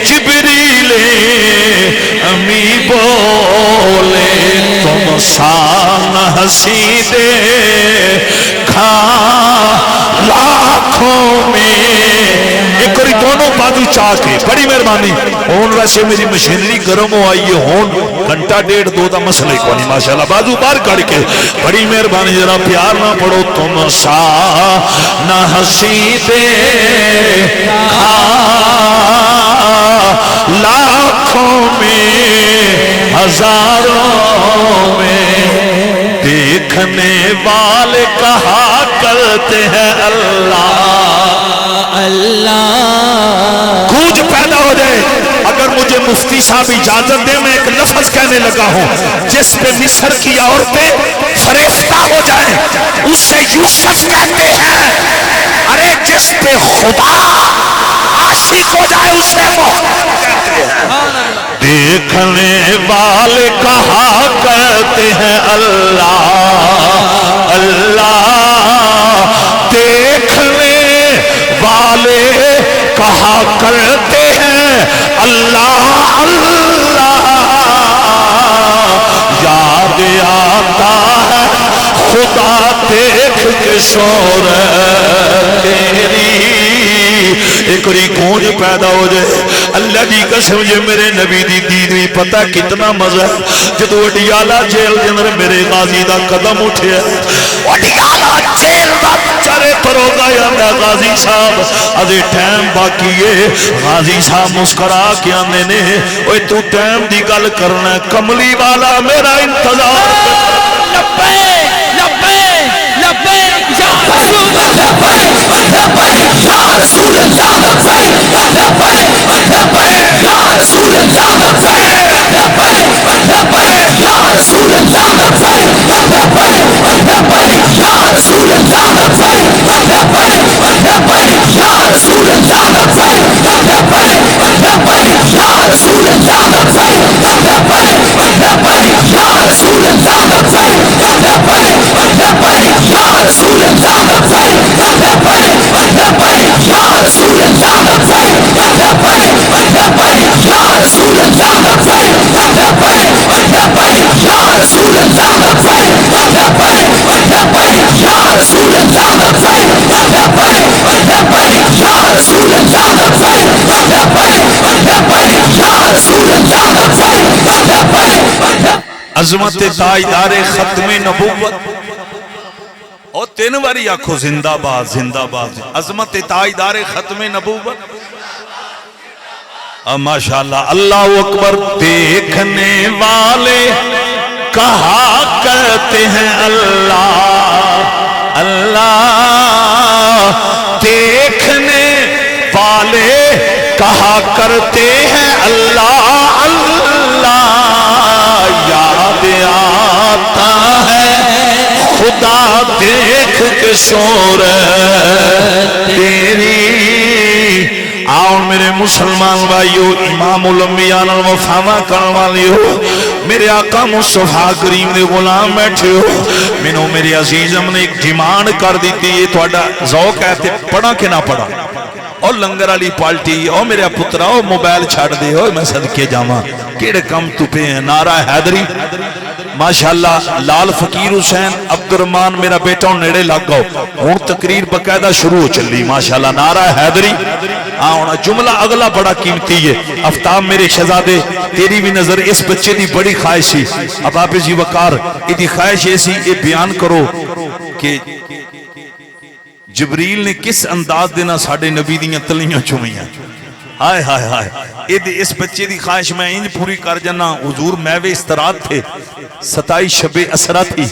S1: جبریل امی بولے تم سان ہنسی دیکھا لاکھوں میں. ایک اور دونوں بازو چاہ کے بڑی مہربانی. ہون ویسے میری مشینری گرم ہو آئی ہے ہون گھنٹہ ڈیڑھ دو دا مسئلہ کو نہیں ماشاءاللہ. بازو بار کڑ کے بڑی مہربانی ذرا پیار نہ پڑھو. تم سان ہنسی دیکھا لاکھوں میں ہزاروں میں. دیکھنے والے کہا کرتے ہیں اللہ اللہ. گونج پیدا ہو جائے. اگر مجھے مفتی صاحب اجازت دے میں ایک لفظ کہنے لگا ہوں جس پہ مصر کی عورتیں فریفتہ ہو جائیں اسے یوسف کہتے ہیں. ارے جس پہ خدا عاشق ہو جائے اسے محمد کہتے ہیں. دیکھنے والے کہا کرتے ہیں اللہ اللہ. دیکھنے والے کہا کرتے ہیں اللہ اللہ. یاد آتا ہے خدا دیکھ کے صورت تیری. ایک اور گونج پیدا ہو جائے. اللہ دی قسم جے میرے نبی دی دید بھی پتہ کتنا مزہ جدو اڈیالہ جیل دے اندر میرے غازی دا قدم اٹھے اڈیالہ جیل دا چرے پروگا یا غازی صاحب ادھے ٹائم باقی ہے غازی صاحب مسکرا کے آنے نے اوے تو ٹائم دی گل کرنا کملی والا میرا انتظار
S2: لبیک لبیک لبیک یا رسول اللہ لبیک یا رسول اللہ لبیک لبیک یا رسول اللہ لبیک لبیک یا رسول اللہ لبیک لبیک یا رسول اللہ لبیک لبیک یا رسول اللہ لبیک لبیک یا رسول اللہ لبیک لبیک یا رسول اللہ لبیک لبیک یا رسول اللہ لبیک لبیک یا رسول اللہ لبیک لبیک یا رسول اللہ لبیک لبیک یا رسول اللہ لبیک لبیک یا رسول اللہ لبیک لبیک یا رسول اللہ لبیک لبیک یا رسول اللہ لبیک
S1: عظمت تاجدار ختم نبوت اور تین باری آنکھو زندہ باد عظمت تاجدار ختم نبوت ماشاءاللہ اللہ اکبر دیکھنے والے کہا کرتے ہیں اللہ اللہ دیکھنے والے کہا کرتے ہیں اللہ اللہ یاد آتا ہے خدا دیکھ کے صورت تیری آؤ میرے مسلمان بھائیو امام الانبیاء وفامہ کرنے والیو میرے آقا مصطفیٰ کریم دے غلام بیٹھے ہو مینوں میرے عزیزم نے ایک ڈیمانڈ کر دیتی یہ تھوڑا ذوق ہے تے پڑھا کہ نہ پڑھا اور لنگر علی پالٹی او میرے پترا او موبائل چھاڑ دے ہو میں صدقے جاواں کیڑے کم تو پہ ہیں نعرہ حیدری ماشاءاللہ لال فقیر حسین عبد الرحمن میرا بیٹا نیڑے لگ گاؤ ہون تقریر بقاعدہ شروع چلی ماشاءاللہ نعرہ حیدری جملہ اگلا بڑا قیمتی ہے افتاب میرے شہزادے تیری بھی نظر اس بچے دی بڑی خواہش ہی اب آپ جی وقار ادھی خواہش ایسی یہ بیان کرو کہ جبریل نے کس انداز دینا ساڑھے نبی دیاں تلیاں چومیاں ہائے ہائے ہائے اس بچے دی خواہش میں انج پوری کر جانا حضور میوے استراد تھے 27 شب اسرا تھی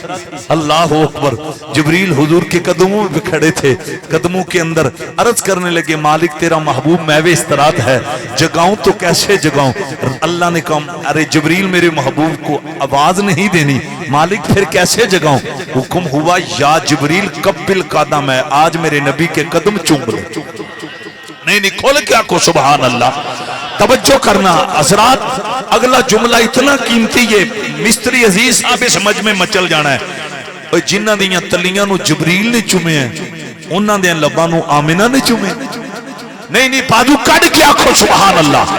S1: اللہ اکبر جبریل حضور کے قدموں میں کھڑے تھے قدموں کے اندر عرض کرنے لگے مالک تیرا محبوب میوے استراد ہے جگاؤں تو کیسے جگاؤں اللہ نے کہا ارے جبریل میرے محبوب کو آواز نہیں دینی مالک پھر کیسے جگاؤں حکم ہوا یا جبریل قبل قدم ہے آج میرے نبی کے قدم چوم لے نہیں کھول کے آکو سبحان اللہ توجہ کرنا حضرات اگلا جملہ اتنا قیمتی ہے مستری عزیز صاحب اس مجمع مچل جانا ہے جنہ دیاں تلیاں نو جبریل نے چومے ہیں انہ دیاں لباں نو آمنہ نے چومے نہیں پادو کڑ کے آکھو سبحان اللہ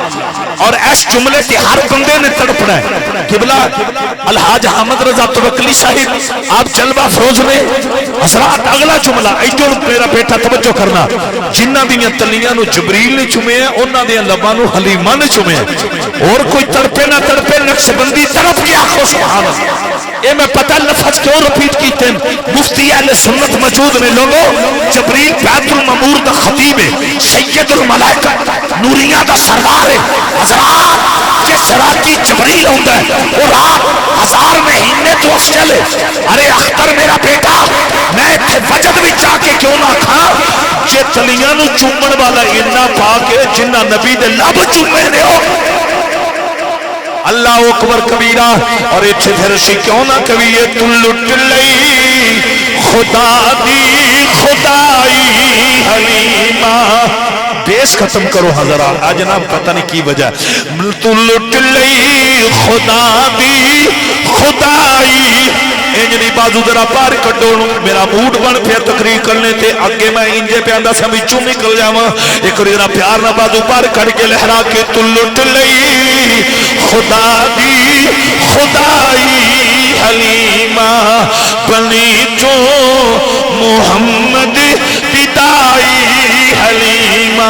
S1: اور اس جملے کی ہر بندے نے تڑپنا ہے قبلہ الحاج حامد رضا توکلی صاحب آپ جلوہ فروز میں حضرات اگلا جملہ ایجو میرا بیٹا توجہ کرنا جنہ دیاں تلیاں نو جبریل نے چومے ہیں انہ دیاں لباں نو حلیمہ نے چومے ہیں اور کوئی تڑپے نہ تڑپے نقش بندی طرف کی آکھو سبحان اللہ اے میں پتہ لفظ کیوں رپیٹ کیتے ہیں مفتی اہل سنت موجود نے لوگوں جبریل بیت المامور دا خطیب ہے سید الملائکہ نوریہ دا سردار ہے حضرات جس راتی جبریل ہوندہ ہے وہ رات 1000 مہینے تو اس چلے ارے اختر میرا بیٹا میں تھے وجد بھی چاہ کے کیوں نہ کھا جے تلیاں نو چومن والا انہ پا کے جنہ نبی دے لب چومے نے ہو اللہ اکبر کبیرہ اور اچھے پھرشی کیوں نہ کبیرے تلٹ لئی خدا دی خدائی حلیمہ بیس ختم کرو حضرات آج جناب پتہ نہیں کی وجہ تلٹ لئی خدا دی خدائی انجنی بازو ذرا پار کٹو میرا موڈ بن پھر تقریر کرنے تے آگے میں انجے پہ اندہ سمی چوں نکل جاواں ایک ذرا پیار نہ بازو پار کٹ کے لہرا کے تلٹ لئی خدا دی خدائی حلیمہ بنی جو محمد بدائی حلیمہ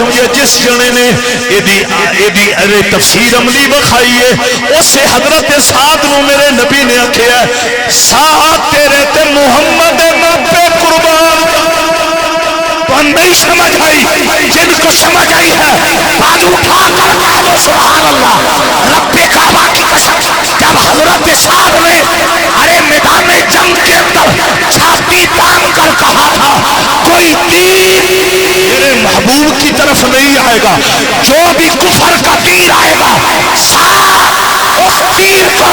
S1: سمجھے جس جنے نے ایدی تفسیر عملی بکھائی ہے اسے حضرت سعد نو میرے نبی نے آکھیا ہے سعد تیرے تے محمد پہ قربان تو نہیں سمجھ آئی جن کو سمجھ آئی ہے بازو اٹھا کر کہہ دو سبحان اللہ رب کعبہ کی قسم جب حضرت سعد نے ارے میدان جنگ کے اندر چھاتی تان کر کہا تھا کوئی تیر میرے محبوب کی طرف نہیں آئے گا جو بھی کفر کا تیر آئے گا سعد اس تیر کو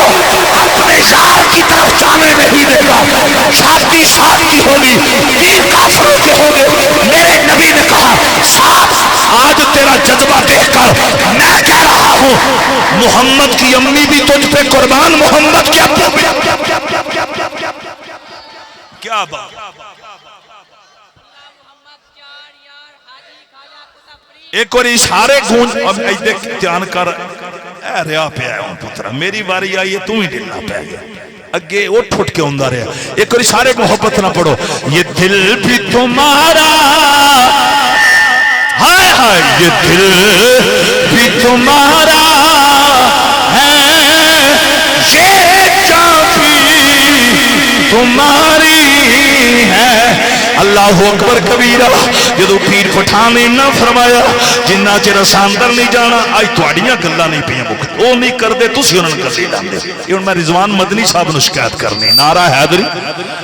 S1: اپنے یار کی طرف جانے نہیں دے گا چھاتی سعد کی ہوگی تیر کافروں کے ہوگے میرے نبی نے کہا سعد آج تیرا جذبہ دیکھ کر میں کہہ رہا ہوں محمد کی امی بھی تجھ پہ قربان محمد کی ابو بھی کیا بات ایک اور اشارے گونج اب دیکھ دھیان کر اے ریا پہ آیا ہوں پترہ میری باری آئی ہے تو ہی ڈلنا پہ گیا اگے اٹھ اٹھ کے ہوندہ رہا ایک اور اشارے محبت نہ پڑھو یہ دل بھی تمہارا ہائے ہائے یہ دل بھی تمہارا ہے یہ جان بھی تمہاری ہے اللہ اکبر کبیرہ جدو پیر پٹھان نے نہ فرمایا جنہ چر ساندر نہیں جانا آج تواڈیاں گلاں نہیں پیاں مکھ او نہیں کردے تسی انہاں نوں کردے لاندے یہ ہن میں رضوان مدنی صاحب نوں شکایت کرنی نعرہ حیدری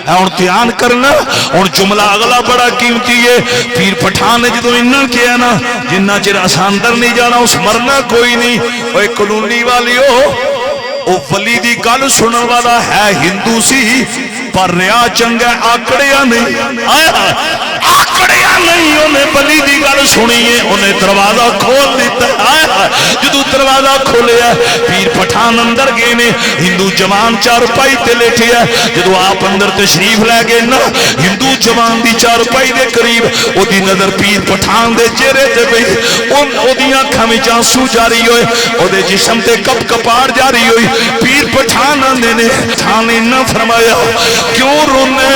S1: ہن دھیان کرنا ہن جملہ اگلا بڑا قیمتی ہے پیر پٹھان نے جدو انہاں کہیا نا جنہ چر ساندر نہیں جانا اس مرنا کوئی نہیں اوے کلونی والیو او ولی دی گل سنن والا ہے ہندو سی پر ریا چنگا آکڑیا نہیں آیا آکڑیا نہیں انہیں ولی دی گل سنیے انہیں دروازہ کھول دیتا آیا جدو دروازہ کھولے ہے پیر پٹھان اندر گئے نے ہندو جوان چارپائی تے لیٹے ہے جدو آپ اندر تشریف لے گئے نا ہندو جوان دی چارپائی دے قریب او دی نظر پیر پٹھان دے چہرے تے پئی او دی آنکھاں وچ آنسو جاری ہوئے او دے جسم تے کپ کپاڑ جاری ہوئی پیر پٹھان نے تھانے نہ فرمایا کیوں رونے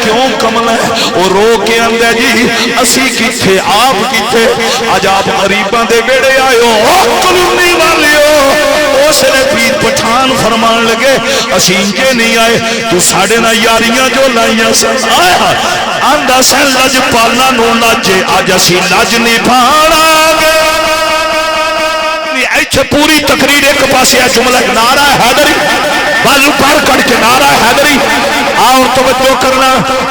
S1: کیوں کمنا او رو کے اندر جی اسی کتھے آپ کتھے آج آپ غریباں دے بیڑے آئے ہو کلونی والے ہو اس نے پیر پٹھان فرمان لگے اسی انجے نہیں آئے تو ساڑے نہ یاریاں جو لائیاں سن آیا آندہ سن لج پالنا نو لجے آج اسی لج نہیں پھاڑا گے ایچھے پوری تقریر ایک پاس ہے جملہ نعرہ حیدری بازو پار کڑ کے نعرہ حیدری آؤ توجہ کرنا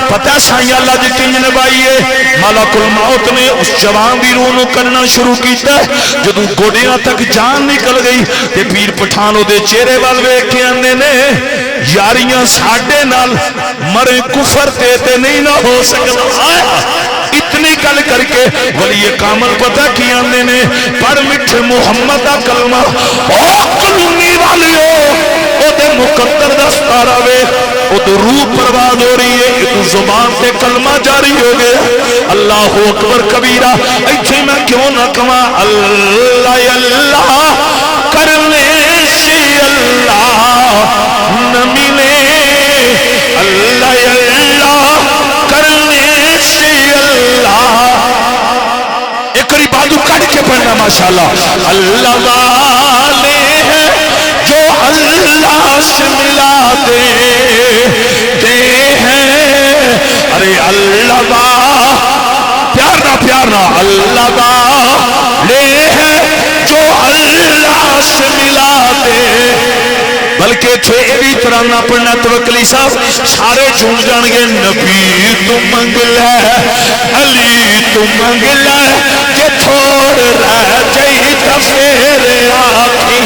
S1: پتہ سائیں اللہ جی کنج نبائیے ملک الموت نے اس جوان دی روح نو کرنا شروع کیتا ہے جدو گوڑیاں تک جان نکل گئی تے پیر پٹھانوں دے چہرے والوے کے اندے نے یاریاں ساڑھے نال مرے کفر تے نہیں نہ ہو سکتا اتنی گل کر کے ولی کامل پتہ کی آنے نے پڑھ مٹھے محمد دا کلمہ او کلونی والیو او دے مقدر دستارا وے او تو روح پرواز ہو رہی ہے تو زبان سے کلمہ جاری ہو گیا اللہ اکبر کبیرہ ایچھے میں کیوں نہ کما اللہ اللہ کرنے سے اللہ نہ ملے اللہ اللہ کرنے سے اللہ ایک کری بادو کڑ کے پڑھنا ماشاءاللہ اللہ والے ہیں جو اللہ سے ملا دے ہیں ارے اللہ پیارنا اللہ والے ہیں جو اللہ سے ملا دے بلکہ تھے بھی طرح نہ پڑھنا توکلی صاحب سارے چھوڑ جان گے نبی تو منگ لے علی تو منگ لے کہ چھوڑ رہ جائی تفیر آکھی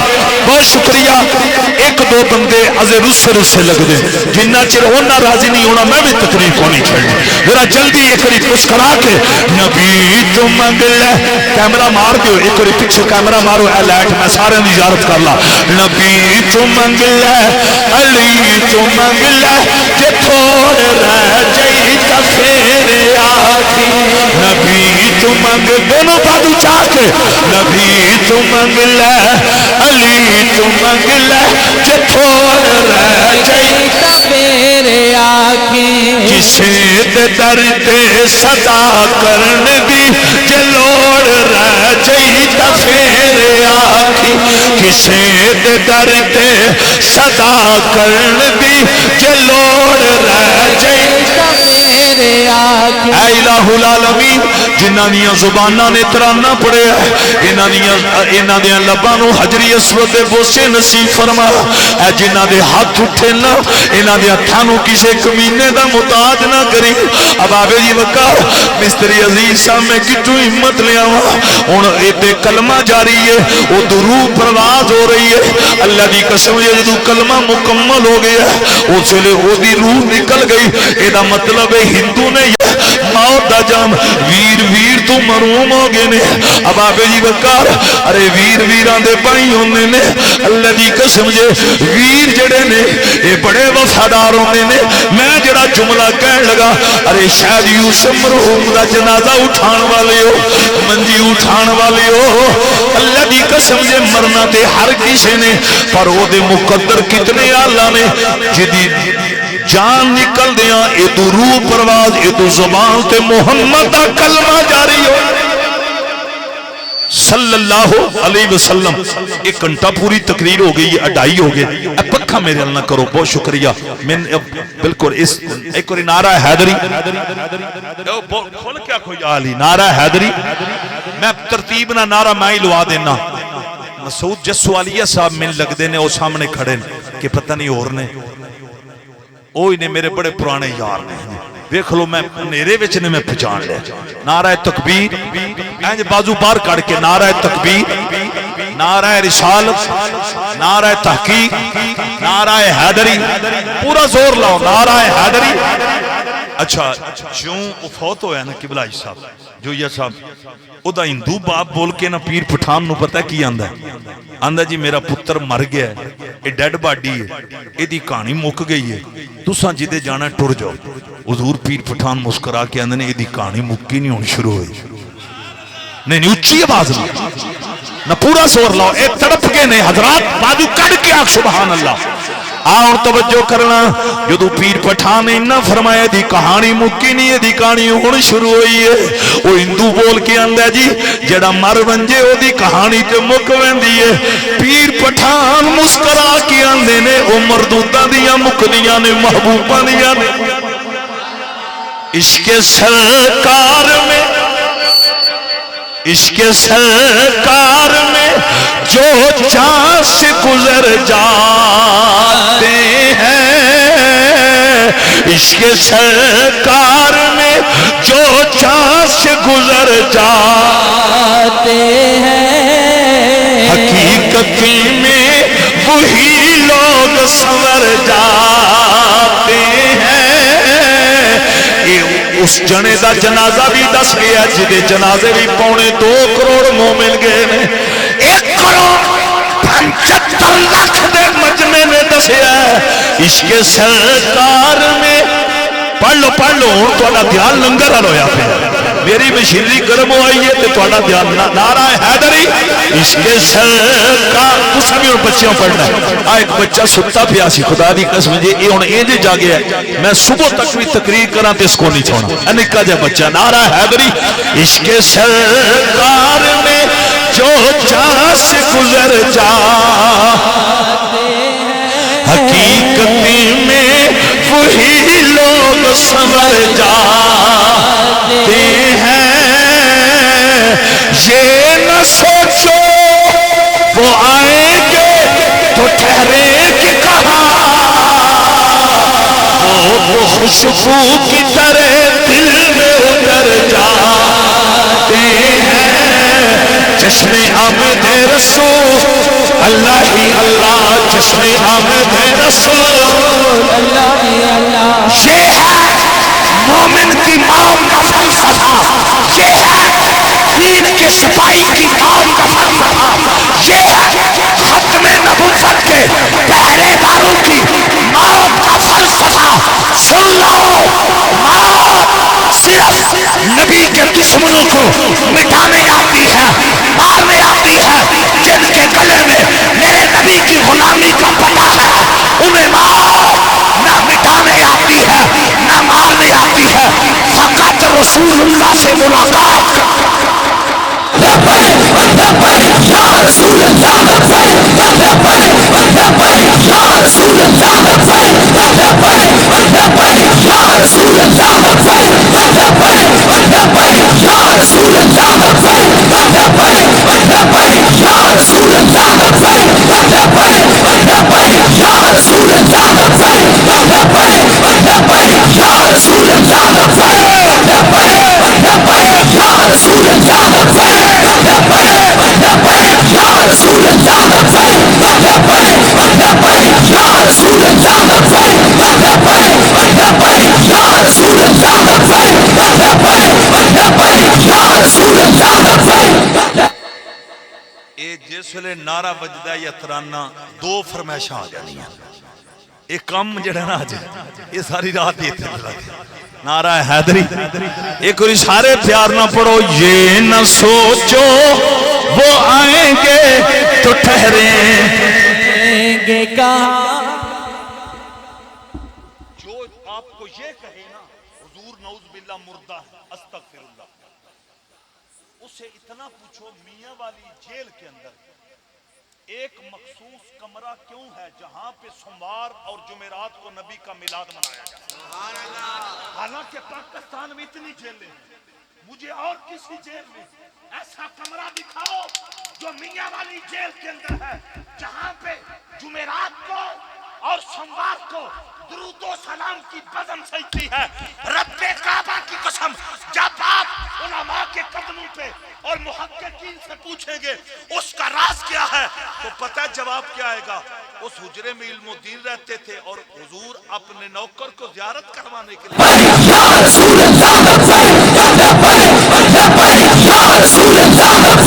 S1: بہت شکریہ ایک دو بندے عزے رسے لگ دے جنہ چر ہونا راضی نہیں ہونا میں بھی تقریب کو نہیں چھڑی ذرا جلدی ایک ری مسکرا کے نبی تو منگ لے کیمرہ مار دیو ایک ری پکچر کیمرہ مارو اے لائٹ میں سارے نجارت کر لا نبی تو منگ لے علی تو منگ لے کہ تھوڑ رہ جائی تفیر آکھی نبی تو منگ دونوں بادو چاہ کے نبی تو منگ لے علی تو منگ لے کہ تھوڑ رہ جائی تفیر آکھی کسے دے در دے صدا کرن دی جلوڑ رہ کسے دے در تے صدا کرن دی جے لوڑ رہ جائے اے الہ العالمین جنہاں دیاں زباناں نے ترانہ پڑھیا انہاں دیاں لباں نو حجر اسود دے بوسے نصیب فرما اے جنہاں دے ہاتھ اٹھے نہ انہاں دے ہتھاں نو کسے کمینے دا محتاج نہ کری اب آبے جی وقار مستری عزیز صاحب میں کتوں ہمت لے آواں ہن اے کلمہ جاری ہے او درود پرواز ہو رہی ہے اللہ دی قسم یہ جدوں کلمہ مکمل ہو گیا اس ویلے او دی روح نکل گئی اے دا مطلب ہے ہندو نے موت دا جام ویر تو مروم ہو گئے نے اب آبے جی وقار ارے ویران دے پائی ہونے نے اللہ دی قسم جے ویر جڑے نے اے بڑے وفادار ہونے نے میں جڑا جملہ کہن لگا ارے شاید یوسف مرحوم دا جنازہ اٹھان والے ہو منجی اٹھان والے ہو اللہ دی قسم جے مرنا تے ہر کسی نے پر او دے مقدر کتنے آلہ نے جدی جان نکل دیا اے تو روح پرواز اے تو زبان تے محمد دا کلمہ جاری ہو صلی اللہ علیہ وسلم ایک گھنٹہ پوری تقریر ہو گئی اڈائی ہو گئی اب پکھا میرے اللہ کرو بہت شکریہ میں بالکل اس ایک اور نعرہ حیدری کھول کیا کوئی آلی نعرہ حیدری میں ترتیب نہ نعرہ میں ہی لوا دینا مسعود جسوالیہ صاحب میں لگ دینے وہ سامنے کھڑے کہ پتہ نہیں اور نے اوہ نے میرے بڑے پرانے یار نے دیکھ لو میں نیرے وچ نے میں پہچان لیا نعرہ تکبیر اینج بازو بار کڑ کے نعرہ تکبیر نعرہ رسالت نعرہ تحقیق نعرہ حیدری پورا زور لاؤ نعرہ حیدری اچھا جو فوت ہویا نا قبلہ صاحب جو یہ صاحب او دا ہندو باپ بول کے نا پیر پٹھان نو پتہ کی آندہ ہے آندہ جی میرا پتر مر گیا ہے اے ڈیڈ باڈی ہے اے دی کہانی مک گئی ہے تساں جدے جانا ٹر جاؤ حضور پیر پٹھان مسکرا کے آندے نے اے دی کہانی مکی نہیں ہونی شروع ہوئی نہیں اچھی آواز نہ پورا زور لاؤ اے تڑپ کے نہیں حضرات بازو کڑ کے آگ سبحان اللہ آؤ توجہ کرنا جدو پیر پٹھان نے نہ فرمایا دی کہانی مکی نہیں ہے دی کہانی ہون شروع ہوئی ہے وہ ہندو بول کے آندا جی جڑا مر ونجے او دی کہانی تے مک ویندی ہے پیر پٹھان مسکرا کے آندے نے او مردوداں دیاں مکدیاں نے محبوباں دیاں نے عشق سرکار میں عشق سرکار میں جو چاند سے گزر جاتے ہیں عشق سرکار میں جو چاند سے گزر جاتے ہیں حقیقت میں وہی لوگ سنور جاتے ہیں اس جنے دا جنازہ بھی دس گیا جدے جنازے بھی 2.25 کروڑ مومن گئے نے 1 کروڑ 75 لاکھ دے مجمع نے دسیا عشق سرکار میں پڑھ لو ہوں تھوڑا دھیان لنگر حل ہویا پہ میری مشینری گرم ہو آئی ہے تو تھوڑا دھیان نعرہ حیدری عشق سرکار تو سبھی ان بچیاں پڑھنا ہے ایک بچہ ستا پیا سی خدا دی قسم جی یہ ہن انج جاگیا ہے میں صبح تک بھی تقریر کراں تے اس کو نہیں چھوڑنا نکا جا بچہ نعرہ حیدری عشق سرکار میں جو چاند سے گزر جا حقیقت میں وہی لوگ سنور جاتے ہیں یہ نہ سوچو وہ آئیں گے تو ٹھہرے کہ کہاں وہ خوشبو کی طرح دل میں اتر جاتے ہیں جشن آمد رسول اللہ ہی اللہ جشن آمد رسول اللہ ہی اللہ یہ ہے مومن کی موم کا فلسفہ یہ ہے دین کے سپاہی کی موم کا فلسفہ یہ ہے ختم نبوت کے پہرے داروں کی موت کا فلسفہ سن لو موت صرف نبی کے دشمنوں کو مٹانے آتی ہے مارنے آتی ہے جن کے گلے میں میرے نبی کی غلامی کا پتہ ہے انہیں موت نہ مٹانے آتی ہے نہ مارنے آتی ہے فقط رسول اللہ سے ملاقات یا رسول اللہ میرے نعرہ وجدہ یا ترانہ دو فرمائشاں آ جانی ہیں ایک کم جڑا نا آج یہ ساری رات دیتے ہیں نعرہ حیدری ایک اور سارے پیار نہ پڑھو یہ نہ سوچو وہ آئیں گے تو ٹھہریں
S2: گے کہاں
S1: جو آپ کو یہ کہے نا حضور نعوذ باللہ مردہ ہے استغفر اللہ اسے اتنا پوچھو میاں والی جیل کے اندر ایک مخصوص کمرہ کیوں ہے جہاں پہ سوموار اور جمعرات کو نبی کا میلاد منایا جاتا ہے حالانکہ پاکستان میں اتنی جیلیں ہیں مجھے اور کسی جیل میں ایسا کمرہ دکھاؤ جو میاں والی جیل کے اندر ہے جہاں پہ جمعرات کو اور سوموار کو درود و سلام کی بزم سجتی ہے رب کعبہ کی قسم جب آپ علماء کے قدموں پہ اور محققین سے پوچھیں گے اس کا راز کیا ہے تو پتہ جواب کیا آئے گا اس حجرے میں علم و دین رہتے تھے اور حضور اپنے نوکر کو زیارت کروانے کے لیے
S2: یا رسول اللہ یا رسول اللہ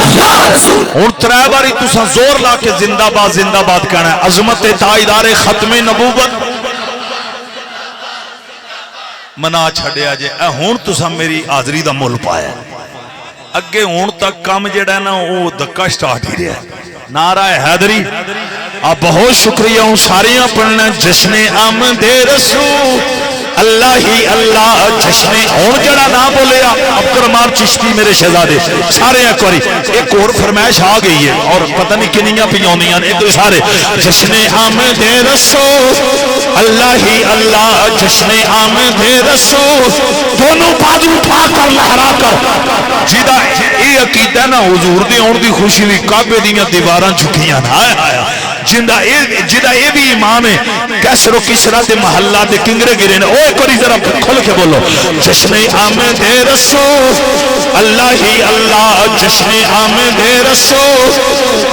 S2: یا رسول
S1: اور ترے باری تساں زور لا کے زندہ باد کہنا ہے عظمت تاجدار ختم نبوت منا چھڑیا جے اے ہون تساں میری حاضری دا مول پایا اگے ہون تک کام جڑا ہے نا وہ دکا سٹارٹ ہی رہا ہے نعرہ حیدری آپ بہت شکریہ ہوں ساریاں پڑھنا جشن آمد رسول اللہ ہی اللہ جشن ہون جڑا نہ بولے عبدالرحمان چشتی میرے شہزادے سارے ایک باری ایک اور فرمائش آ گئی ہے اور پتہ نہیں کنیاں پیونیاں ایک دو سارے جشن آمد رسول اللہ ہی اللہ جشن آمد رسول دونوں بازو اٹھا کر لہرا کر جیدہ یہ عقیدہ نا حضور دے ہون دی خوشی بھی کعبے دیاں دیواراں جھکیاں نا آیا جدہ یہ بھی امام ہے کیسر و کسرا دے محلہ دے کنگرے گرے نے اوہ ایک اور ذرا کھل کے بولو جشن آمد رسول اللہ ہی اللہ جشن آمد رسول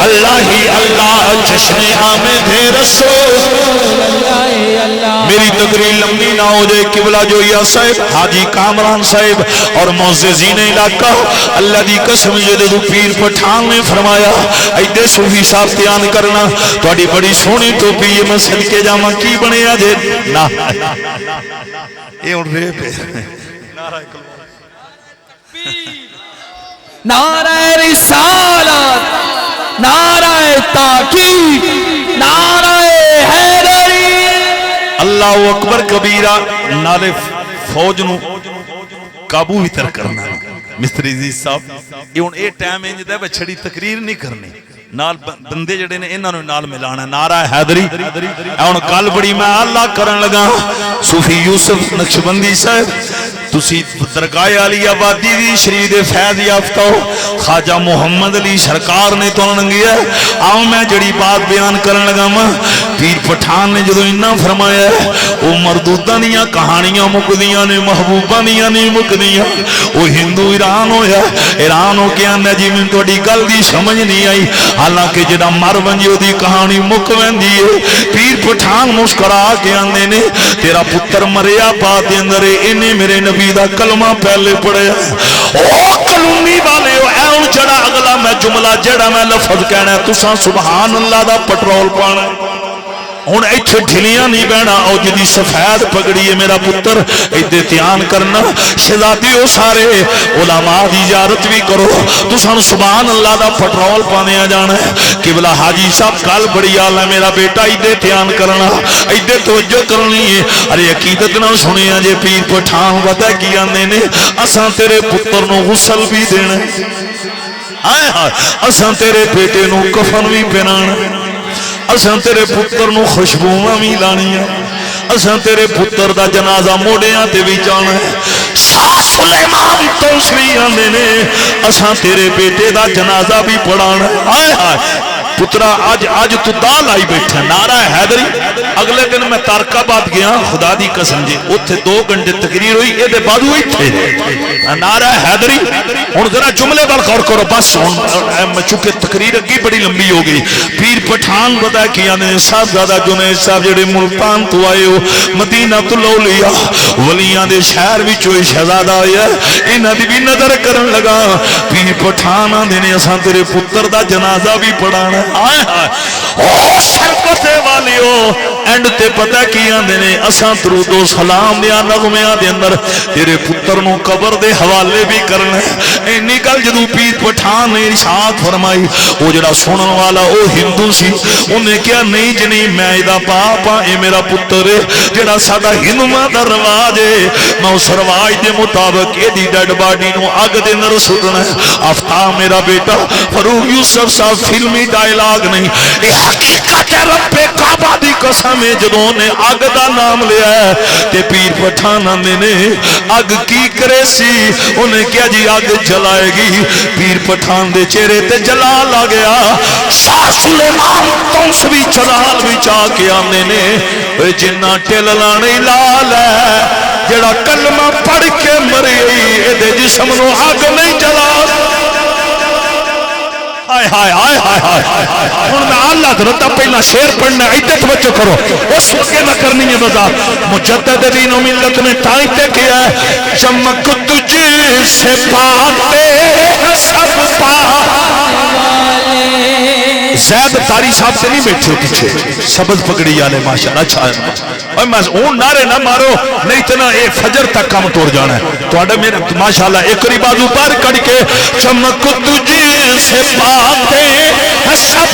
S1: اللہ ہی اللہ جشن آمد رسول میری تقریر لمبی نہ ہو جائے قبلہ جویا صاحب حاجی کامران صاحب اور معززین علاقہ اللہ دی قسم جدید پیر پٹھان نے فرمایا ایدے صوفی صاحب تیان کرنا توڑی بڑی سونی تو بھی یہ مسئل کے جامع کی بنے آجے نا یہ ان رہے پہ
S2: نعرہ رسالت نعرہ تاکید نعرہ حیدری
S1: اللہ اکبر کبیرہ نالے فوج نو قابو ہی تر کرنا مستر عزیز صاحب یہ ان اے ٹائم انج دے چھڑی تقریر نہیں کرنی نال بندے جڑے نے انہاں نوں نال ملانا نعرہ حیدری ہن کل بڑی میں اللہ کرن لگا صوفی یوسف نقشبندی صاحب تسی درگاہ علی آبادی دی شریف دے فیض یافتہ ہو خواجہ محمد علی سرکار نے تو ننگیا آؤ میں جڑی بات بیان کرن لگا میں پیر پٹھان نے جدو انہاں فرمایا ہے وہ مردودہ نیاں کہانیاں مکدیاں نے محبوبہ نیاں نہیں مکدیاں وہ ہندو ایران ہویا ایران ہو کے آنے جی میں توڑی گل دی سمجھ نہیں آئی حالانکہ جڑا مر بنجیو دی کہانی مکوین دیئے پیر پٹھان مسکرا کے آنے نے تیرا پتر مریا بات اندرے انہیں میرے نبی دا کلمہ پہلے پڑھے او کلومی والے ہو اے ان جڑا اگلا میں جملہ جڑا میں لفظ کہنا ہے تساں سبحان اللہ دا پٹرول پانا ہے ہن ایتھے ڈھلیاں نہیں بہنا او جدی سفید پگڑی ہے میرا پتر ایدے دھیان کرنا شہزادیو سارے علماء دی زیارت بھی کرو تساں سبحان اللہ دا پٹرول پانے آ جانا ہے قبلہ حاجی صاحب کل بڑی آل ہے میرا بیٹا ایدے دھیان کرنا ایدے توجہ کرنی ہے ارے عقیدت نہ سنے جے پیر پٹھان پتہ کی آندے نے اساں تیرے پتر نو غسل بھی دینا آئے ہاں اساں تیرے بیٹے نو کفن بھی پہنانا اساں تیرے پتر نو خوشبوواں بھی لانی ہے اساں تیرے پتر دا جنازہ موڑیاں تے بھی جانا ہے شاہ سلیمان توسری آندے نے اساں تیرے بیٹے دا جنازہ بھی پڑھانا ہے آئے ہائے پترا اج تو دال آئی بیٹھا نعرہ حیدری. اگلے دن میں تارکاباد گیا خدا دی قسم جی اتنے 2 گھنٹے تقریر ہوئی یہ بازو ہی تھے نعرہ حیدری. ہوں ذرا جملے پر غور کرو بس ہوں چونکہ تقریر اگی بڑی لمبی ہو گئی. پیر پٹھان پتا کیا نے صاحبزادہ جنید صاحب جڑے ملتان تو آئے ہو مدینہ الاولیاء ولیاں دے شہر وچ ہوئے شہزادہ ہویا انہاں دی بھی نظر کرن لگا. پیر پٹھان آندے نے اساں تیرے پتر دا جنازہ بھی پڑھانا. آئے ہائے او شربت والیو اینڈ تے پتہ کی آندے نے اساں درود و سلام دے نغمیاں دے اندر تیرے پتر نو قبر دے حوالے بھی کرنا. اینی گل جدوں پیر پٹھان نے ارشاد فرمائی او جڑا سنن والا او ہندو سی انہیں کیا نہیں جنی میں ایدہ باپ ہاں اے میرا پتر ہے جڑا سادہ ہندوما دا رواج ہے میں اس رواج دے مطابق یہ دی ڈیڈ باڈی نو آگ دے نر سٹنا ہے. آفتاب میرا بیٹا فاروق یوسف صاحب فلمی ڈائلاگ نہیں یہ حقیقت ہے. رب کعبہ دی قسم ہے جدوں نے آگ دا نام لیا ہے تے پیر پٹھان نے آگ کی کرے سی انہیں کیا جی آگ جلائے گی. پیر پٹھان دے چہرے تے جلال آ گیا. شاہ سلیمان تونس بھی جلال بھی چاہ کے آنے نے جنہ ٹل لانے لال ہے جڑا کلمہ پڑھ کے مری اے جسم نو آگ نہیں جلا. ہائے ہائے ہائے ہائے ہائے ہن میں اللہ درتا پہلا شعر پڑھنا ادھر توجہ کرو اس وقت میں کرنی ہے وضاحت. مجدد دین و ملت نے تائیں تے کیا ہے چمک تجھ سے پاتے سب زید تاری صاحب سے نہیں بیٹھے ہو پیچھے سبز پگڑی والے ماشاءاللہ. اچھا اور میں اون نعرے نہ مارو نہیں تو نہ اے فجر تک کم ٹور جانا ہے تواڈا میرا ماشاءاللہ. ایک ری بازو پر کڑ کے چمک تجھ سے پاتے سب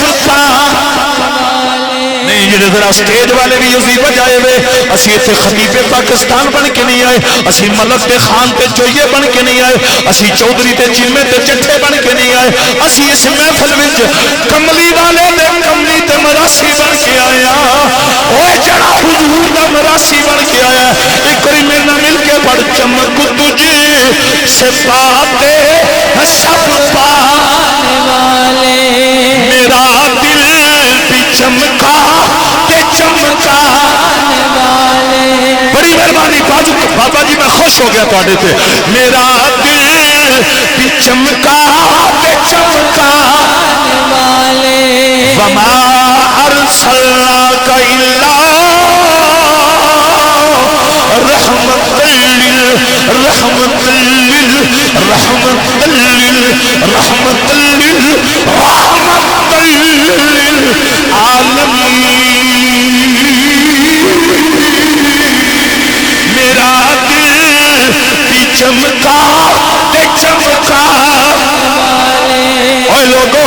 S1: نہیں جڑے ذرا سٹیج والے بھی اسی بجائے ہوئے اسی ایتھے خطیب پاکستان بن کے نہیں آئے اسی ملک تے خان تے چوئیے بن کے نہیں آئے اسی چودھری تے چیمے تے چٹھے بن کے نہیں آئے اسی اس محفل وچ کملی والے دے کملی تے مراسی بن کے آیا. اوے جڑا حضور دا مراسی بن کے آیا ایک باری میرے نال مل کے پڑھ چمک تجھ سے پاتے سب پانے والے میرا دل بھی چمکا تے چمکا بڑی مہربانی بابا جی میں خوش ہو گیا تواڈے تے. میرا دل بھی چمکا تے چمکا وما ارسلناک الا رحمت رحمت رحمت رحمت میرا دل بھی چمکا تے چمکا. اے لوگو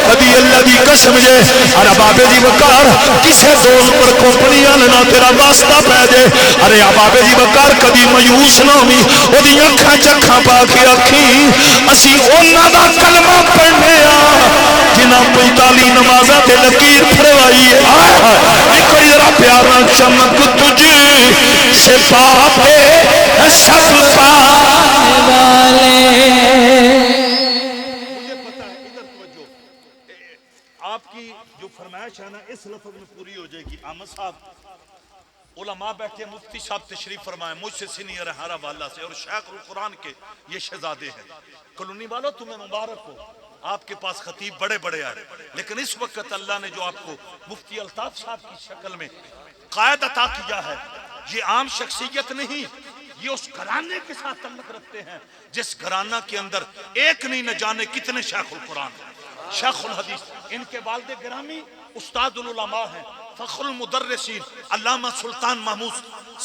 S1: کبھی اللہ دی قسم جے ارے بابے جی وقار کسے دوست پر کمپنی آلنا تیرا واسطہ پہ جے ارے بابے جی وقار کبھی مایوس نہ ہوئی وہ دی اکھاں چکھاں پا کے آکھیں اسی اونا دا کلمہ پڑھنے جنہ 45 نمازہ تے لکیر پھروائی ہے. ایک کوئی ذرا پیارا چمک تجھ سے پاتے سب پانے والے. آپ کی جو فرمائش ہے نا اس لفظ میں پوری ہو جائے گی. احمد صاحب علماء بیٹھے مفتی صاحب تشریف فرمائے مجھ سے سینئر ہے ہر حوالہ سے اور شیخ القرآن کے یہ شہزادے ہیں. کلونی والوں تمہیں مبارک ہو آپ کے پاس خطیب بڑے بڑے آئے لیکن اس وقت اللہ نے جو آپ کو مفتی الطاف صاحب کی شکل میں قائد عطا کیا ہے یہ عام شخصیت نہیں یہ اس گھرانے کے ساتھ تعلق رکھتے ہیں جس گھرانہ کے اندر ایک نہیں نہ جانے کتنے شیخ القرآن شیخ الحدیث. ان کے والد گرامی استاد العلماء ہیں فخر المدرسین علامہ سلطان محمود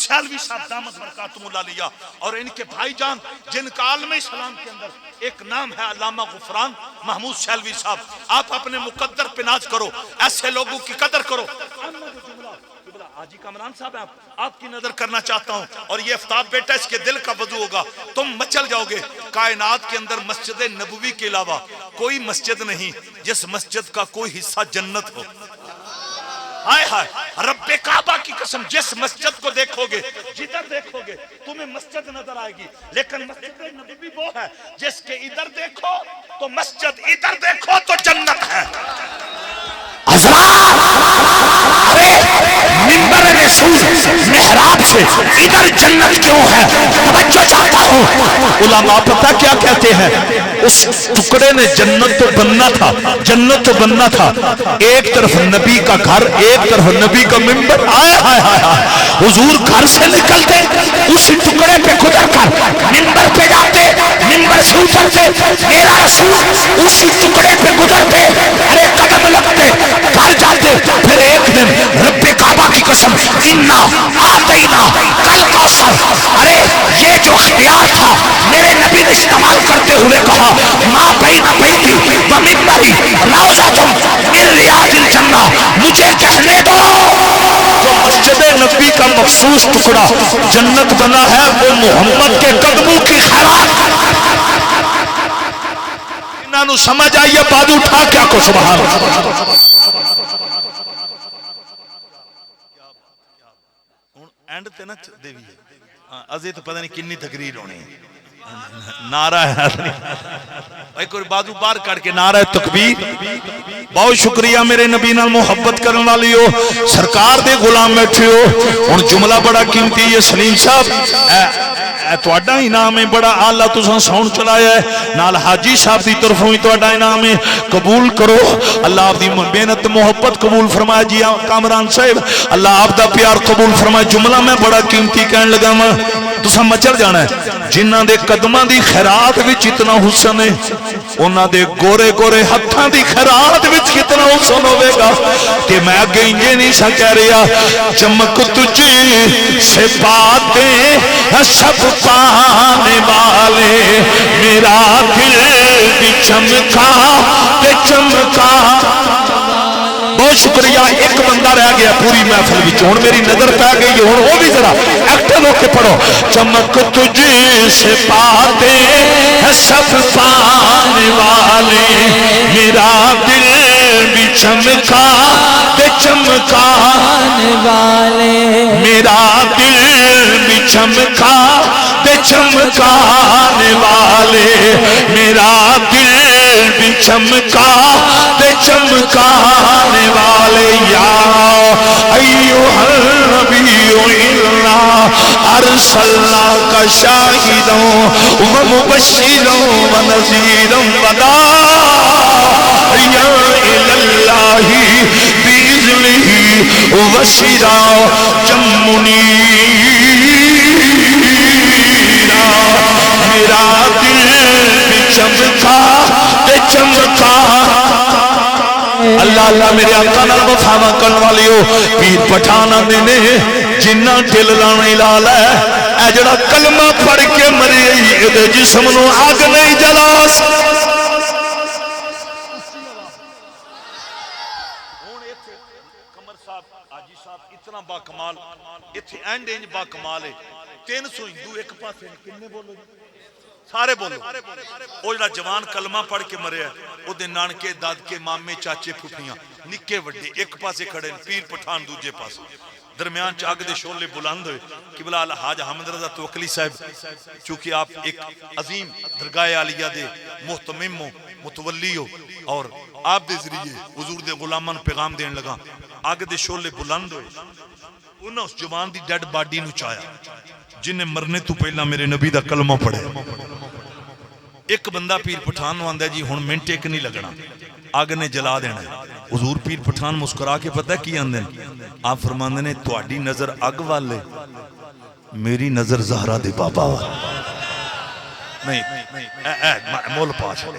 S1: سیالوی صاحب دامت برکاتہم اللہ علیہ اور ان کے بھائی جان جن کا عالم اسلام کے اندر ایک نام ہے علامہ غفران محمود سیالوی صاحب. آپ اپنے مقدر پہ ناز کرو ایسے لوگوں کی قدر کرو. حاجی کامران صاحب آپ کی نظر کرنا چاہتا ہوں اور یہ افتاب بیٹا اس کے دل کا وضو ہوگا تم مچل جاؤ گے. کائنات کے اندر مسجد نبوی کے علاوہ کوئی مسجد نہیں جس مسجد کا کوئی حصہ جنت ہو. ہائے ہائے رب کعبہ کی قسم جس مسجد کو دیکھو گے جدھر دیکھو گے تمہیں مسجد نظر آئے گی لیکن مسجد نبوی وہ ہے جس کے ادھر دیکھو تو مسجد ادھر دیکھو تو جنت ہے.
S2: منبر رسول محراب سے ادھر جنت کیوں ہے؟ توجہ چاہتا ہوں۔
S1: علماء پتہ کیا کہتے ہیں؟ اس ٹکڑے نے جنت تو بننا تھا، جنت تو بننا تھا، ایک طرف نبی کا گھر، ایک طرف نبی کا منبر۔ آئے ہائے ہائے ہائے،
S2: حضور گھر سے نکلتے اس ٹکڑے پہ گزر کر منبر پہ جاتے، منبر سے اترتے، میرا رسول اسی ٹکڑے پہ گزرتے، ارے قدم لگتے، گھر جاتے، پھر ایک دن رب کعبہ کی قسم انا آتینا کل کوثر، ارے یہ جو اختیار تھا میرے نبی نے استعمال کرتے ہوئے کہا ما بین بیتی و منبری روضۃ من ریاض الجنہ، مجھے کہنے دو
S1: جو مسجد نبی کا مخصوص ٹکڑا جنت بنا ہے وہ محمد کے قدموں کی خیرات۔ انہاں نو سمجھ آئیے، بازو اٹھا کیا کو سبحان اللہ۔ اینڈ تے نہ دیوی ازے تو پتہ نہیں کنی تقریر ہونی ہے، نعرہ ہے بھائی کوئی بازو بار کر کے نعرہ تکبیر۔ بہت شکریہ میرے نبی نال محبت کرنے والی ہو، سرکار دے غلام بیٹھے ہو۔ ہن جملہ بڑا قیمتی ہے سلیم صاحب، تہاڈا انعام ہے بڑا اعلیٰ، تساں ساؤنڈ چلایا ہے، نال حاجی صاحب دی طرفوں ہی تہاڈا انعام ہے، قبول کرو، اللہ آپ دی محنت محبت قبول فرمائے۔ جی کامران صاحب اللہ آپ دا پیار قبول فرمائے۔ جملہ میں بڑا قیمتی کہن لگا میں، تساں مچل جانا ہے، جنہاں دے قدماں دی خیرات وچ اتنا حسن ہے، انہاں دے گورے گورے ہتھاں دی خیرات وچ کتنا حسن ہوے گا کہ میں اگے انجے نہیں سا کہہ رہا، چمک تجھے سے باتیں سب پانے والے، میرا دل بھی چمکا تے چمکا۔ بہت شکریہ، ایک بندہ رہ گیا پوری محفل وچ، ہن میری نظر پہ گئی، ہن وہ بھی ذرا ایکٹیو ہو کے پڑھو۔ چمک تجھے سے پاتے سب پانے والے، میرا دل بھی چمکا تے چمکانے والے، میرا دل بھی چمکا تے چمکانے والے، میرا دل بھی چمکا تے چمکانے والے۔ یا ایھا النبی انا ارسلناک شاہدا ومبشرا ونذیرا وداعیا الی اللہ باذنہ وسراجا منیرا، میرا دل بھی چمکا تے چمکا۔ اللہ اللہ میرے آقا نال وفا کرن والی ہو، پیر پٹھان آندے نے جنہ دل لانے لال ہے، اے جڑا کلمہ پڑھ کے مرے اے جسم نو اگ نہیں جلا۔ کمر صاحب حاجی صاحب اتنا با کمال، ایتھے اینڈ انج با کمال ہے، 300 ہندو ایک پاسے کنے بولو سارے بولو۔ وہ جڑا جوان کلمہ پڑھ کے مریا ہے، وہ دے نانکے دادکے مامے چاچے پھپھیاں نکے وڈے ایک پاسے کھڑے، پیر پٹھان دوجے پاسے، درمیان چاگ دے شولے بلند ہوئے۔ قبلہ حاج حامد رضا توکلی صاحب، چونکہ آپ ایک عظیم درگاہ عالیہ دے محتمم ہو، متولی ہو، اور آپ دے ذریعے حضور دے غلامان پیغام دین لگا، آگ دے شولے بلند ہوئے۔ انہوں اس جوان دی ڈیڈ باڈی نو چایا جنہیں مرنے تو پہلا میرے نبی دا کلمہ پڑھے۔ ایک بندہ پیر پٹھان نو آندہ جی ہن منٹ ایک نہیں لگنا، آگ نے جلا دینا ہے۔ حضور پیر پٹھان مسکرا کے پتہ کی آندے آپ فرماندے نے تواڈی نظر اگ والے، میری نظر زہرا دے بابا والے۔ نہیں مول پاس ہے۔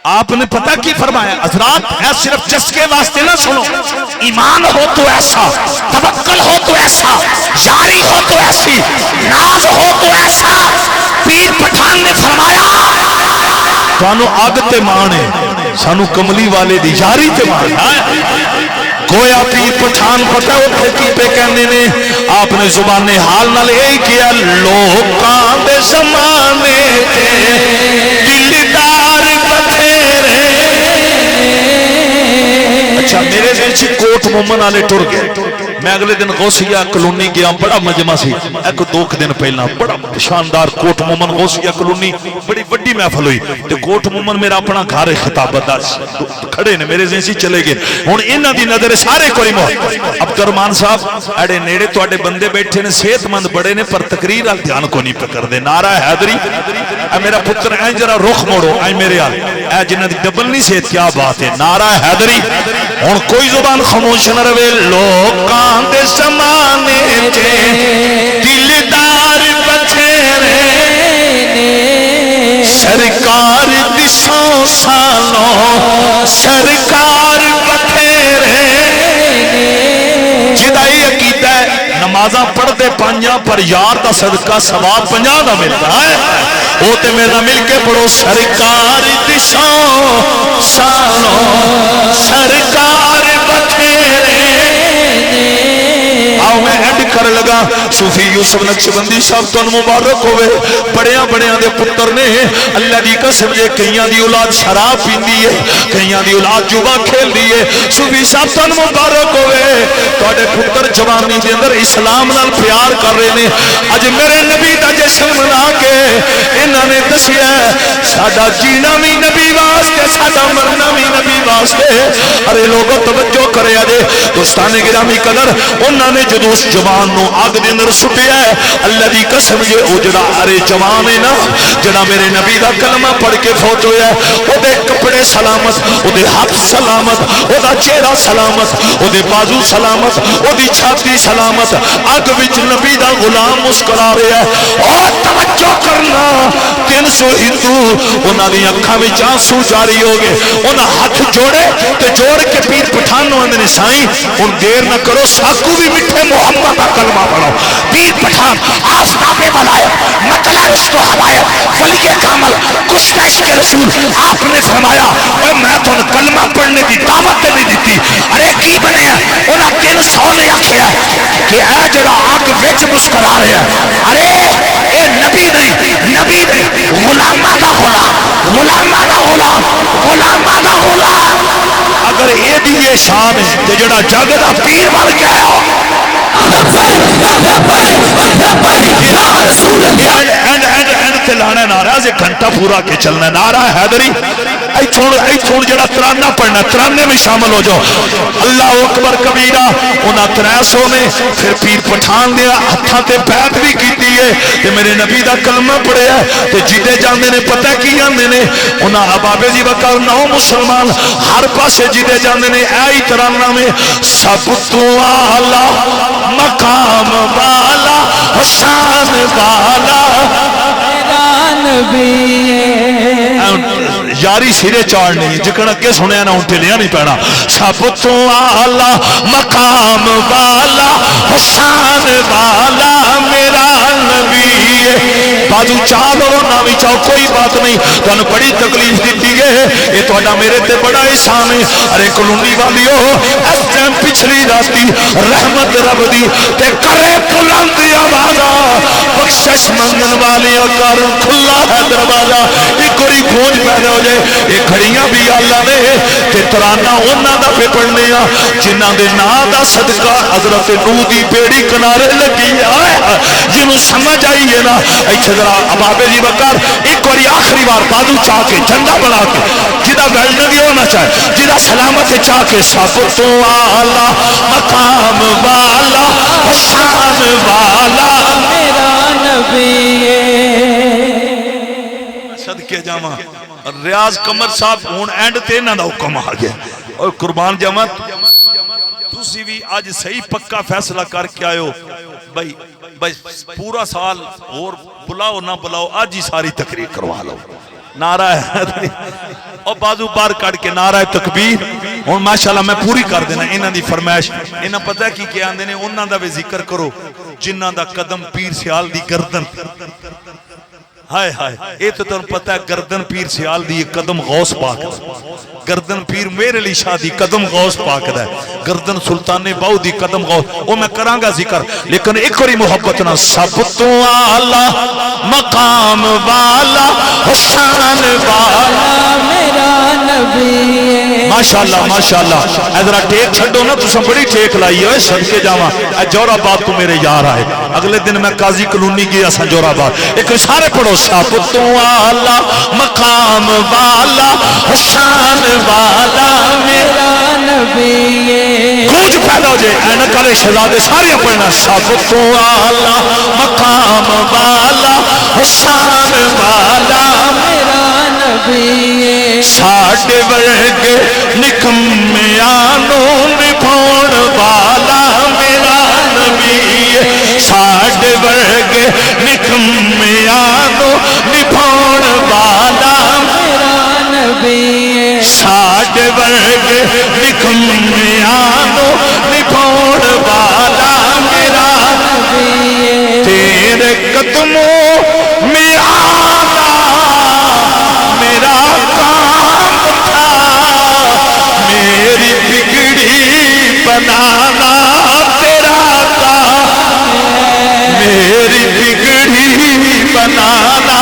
S1: آپ نے پتہ کی فرمایا حضرات، ہے صرف جسکے واسطے نہ سنو،
S2: ایمان ہو تو ایسا، توکل ہو تو ایسا، یاری ہو تو ایسی، ناز ہو تو ایسا۔ پیر پٹھان نے فرمایا
S1: سانو آگ تے مانے، سانو کملی والے دی یاری تے مانے۔ گویا پیر پٹھان پتہ اٹھے کی پہ کہنے نے، آپ نے زبان حال نہ لے کیا، لوکاں دے زمانے تے دلدار بتھیرے۔ اچھا میرے دل سے کوٹ مومن آلے ٹر گئے، میں اگلے دن غوثیہ کلونی گیا, بڑا مجمع سی, ایک 2 دن پہلا بڑا شاندار کوٹ مومن غوثیہ کلونی بڑی وڈی محفل ہوئی تے کوٹ مومن میرا اپنا گھر خطابت دا کھڑے نے میرے ذہن چلے گئے. ہن انہاں دی نظر سارے کوئی مو عبد الرحمان صاحب اڑے نیڑے تواڈے بندے بیٹھے نے, صحت مند بڑے نے, پر تقریر ال دھیان کو نہیں پکڑ دے. نعرہ حیدری اے میرا پتر اے ذرا رخ موڑو اے میرے ال, اے جنہاں دی ڈبل نہیں صحت, کیا بات ہے. نعرہ حیدری ہن کوئی زبان خاموش نہ رہے. لوکاں دے زمانے تے دلدار بچھیرے سرکار دی 100 سالوں سرکار بتھیرے. جدا یہ عقیدہ ہے نمازاں پڑھتے 5 پر یار دا صدقہ ثواب 50 دا ملتا ہے, وہ تے میرا مل کے پڑھو. سرکار دی 100 سالوں سرکار بتھیرے. آؤ میں اینڈ کر لگا. صوفی یوسف نقشبندی صاحب تو مبارک ہوئے, بڑیاں بڑیاں دے پتر نے. اللہ دی قسم جے کئیاں دی اولاد شراب پیندی ہے, کئیاں دی اولاد جوا کھیل دی ہے. صوفی صاحب تو مبارک ہوئے, تواڈے پتر جوانی دے اندر اسلام نال پیار کر رہے نے. اج میرے نبی دا جشن منا کے انہاں نے دسیا ساڈا جینا بھی نبی واسطے, ساڈا مرنا بھی نبی واسطے. ارے لوگوں توجہ کرے اجے دوستان گرامی قدر, انہاں نے جدوں اس جوان نو اگ دے اندر سٹیا ہے, اللہ دی قسم جے او جڑا ارے جوان ہے نا, جڑا میرے نبی دا کلمہ پڑھ کے فوت ہویا ہے, او دے کپڑے سلامت, او دے ہاتھ سلامت, او دا چہرہ سلامت, او دے بازو سلامت, او دی چھاتی سلامت. اگ وچ نبی دا غلام مسکرا رہا ہے. او توجہ کرنا 300 ہندو انہاں دی اکھاں وچ آنسو جاری ہو گئے. انہاں ہاتھ جوڑے تے جوڑ کے پیر پٹھان نو اندے سائیں ہن دیر نہ کرو, ساکو بھی مٹھے محمد کا کلمہ پڑھو. پیر پٹھان آفتاب ولایت مطلع عشق و حوایت ولی کامل کشت عشق رسول, آپ نے فرمایا اے میں تو کلمہ پڑھنے کی دعوت نہیں دیتی. ارے کی بنے انہاں 300 نے آکھیا کہ اے جڑا اگ وچ مسکرا رہا ہے, ارے اے نبی نہیں غلاماں دا غلام, غلاماں دا غلام, غلاماں دا غلام. اگر اے دی یہ شان ہے تے جڑا جگ دا پیر بن گیا لانا نعرہ سے گھنٹہ پورا کے چلنا. نعرہ حیدری ایتھون جڑا ترانہ پڑھنا, ترانے میں شامل ہو جاؤ. اللہ اکبر کبیرہ. انہاں 300 نے پھر پیر پٹھان دیا ہتھاں تے بیعت بھی کیتی ہے تے میرے نبی دا کلمہ پڑھیا ہے تے جیتے جاندے نے پتہ کی آندے نے. انہاں ابابے جی وکر 9 مسلمان ہر پاسے جیتے جاندے نے. اے ترانہ میں سب تو اعلی مقام والا شان والا یاری سرے چاڑنی جکڑ اگے سنیا نہ اٹھے لیا نہیں پینا. سب تو اعلی مقام والا شان والا میرا نبی ہے. بازو چاہ لو نہ بھی چاہو کوئی بات نہیں, تمہیں بڑی تکلیف دیتی ہے, یہ تھوڑا میرے تے بڑا احسان ہے. ارے کلونی والیو اس ٹائم پچھلی راتی رحمت رب دی تے کرے بلند آوازا بخشش منگن والی کر کھلا ہے دروازہ. ایک کوئی گونج پیدا ہو جائے. یہ کھڑیاں بھی اللہ نے تے ترانہ انہاں دا پہ پڑھنے جنہاں دے نام دا صدقہ حضرت نوح دی بیڑی کنارے لگی ہے. جنہوں سمجھ آئی ہے نا ایتھے ذرا ابابے جی وکر ایک باری آخری بار بازو چاہ کے جھنڈا بنا کے جدا گل نہ بھی ہونا چاہے جدا سلامت چاہ کے سب تو اعلی مقام والا شان والا میرا نبی صدقے جاواں. ریاض قمر صاحب ہن اینڈ تے انہاں دا حکم آ گیا. اور قربان جاواں تسی بھی اج صحیح پکا فیصلہ کر کے آئے ہو بھائی پورا سال اور بلاؤ نہ بلاؤ آج ہی ساری تقریر کروا لو. نعرہ ہے اور بازو بار کٹ کے نعرہ تکبیر. اور ماشاءاللہ میں پوری کر دینا انہاں دی فرمائش. انہاں پتہ کی کیا آندے نے انہاں دا بھی ذکر کرو جنہاں دا قدم پیر سیال دی گردن. ہائے ہائے اے تو تمہیں پتہ ہے گردن پیر سیال دی قدم غوث پاک ہے. گردن پیر میرے علی شاہ دی قدم غوث پاک ہے. گردن سلطان باؤ دی قدم غو او میں کرانگا ذکر لیکن ایک وری محبت نہ سب تو اعلی مقام والا حسین والا
S3: میرا نبی
S1: ماشاءاللہ ماشاءاللہ ادھر ٹیک چھڑو نا تو بڑی ٹیک لائی ہے صدقے جاواں اے جورا بات تو میرے یار آئے اگلے دن میں قاضی کلونی گیا سا جورا بات ایک سارے پڑھو سب تو اعلی مقام والا حسین والا
S3: میرا نبی
S1: گونج پیدا ہو جائے اینک والے شہزادے سارے پڑھنا سب تو اعلی مقام والا حسین والا
S3: میرا نبی
S1: ساڈے ورگے نکمیانوں نبھاؤن والا میرا نبی ساڈے ورگے نکمیانوں نبھاؤن والا
S3: میرا نبی
S1: ساڈے ورگے نکمیانوں نبھاؤن والا میرا
S3: نبی
S1: تیرے قدموں میں آنا میرا کام تھا میری بگڑی بنانا تیرا کام میری بگڑی بنانا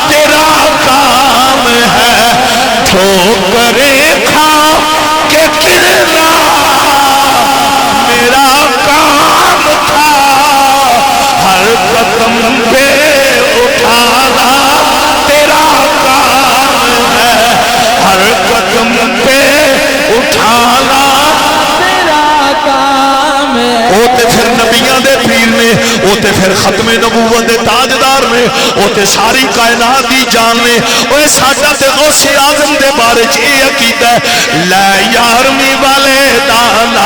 S1: تیرا کام ہے ٹھوکریں کھا کے گرنا میرا کام تھا ہر قدم پہ اٹھانا تیرا کام ہے ہر قدم پہ اٹھانا
S3: تیرا کام ہے
S1: او تے پھر نبیاں دے پیر نے او تے پھر ختم نبوت دے تاجدار نے او تے ساری کائنات دی جان نے اوے ساڈا تے غوث اعظم دے بارے چ یہ عقیدہ ہے لے یارمی والے دانا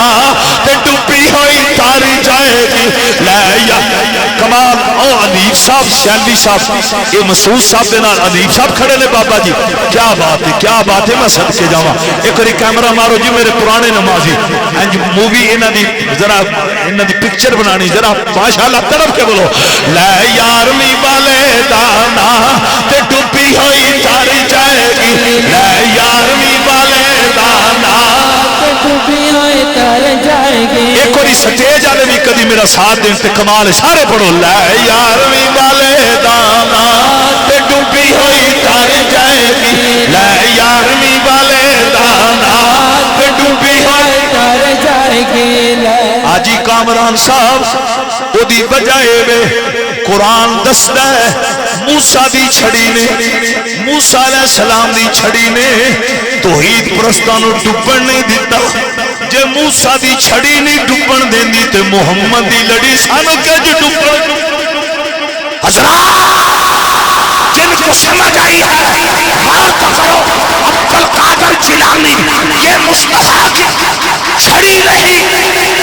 S1: تے ڈوبی ہوئی تاری جائے گی لے یا کمال او ادیب صاحب شیلی صاحب یہ مسعود صاحب دے نال ادیب صاحب کھڑے نے بابا جی کیا بات ہے میں صدقے جاواں ایک واری کیمرہ مارو جی میرے پرانے نمازی انج مووی انہاں دی ذرا انہاں دی پکچر بنانی ذرا ماشاءاللہ طرف کے بولو لے یارمی والے دانا تے ڈوبی ہوئی تاری جائے گی لے یارمی والے دانا
S3: تے ڈوبی ہوئی تر جائے گی
S1: ایک واری سٹیج والے بھی کدی میرا ساتھ دین تے کمال ہے سارے پڑھو لے یارمی والے دانا تے ڈوبی ہوئی تار جائے گی لے یارمی والے دانا تے ڈوبی ہوئی
S3: تر جائے گی لے
S1: آجی کامران صاحب او دی بجائے وے قرآن دستا ہے موسیٰ دی چھڑی نے موسیٰ علیہ السلام دی چھڑی نے توحید پرستانو ڈبن نہیں دیتا جے موسیٰ دی چھڑی نہیں ڈبن دین دی تے محمد دی لڑی سانو کیا جو ڈبن حضرات جن کو سمجھ آئی ہے غور تو کرو عبد القادر جیلانی یہ مصطفیٰ کی چھڑی نہیں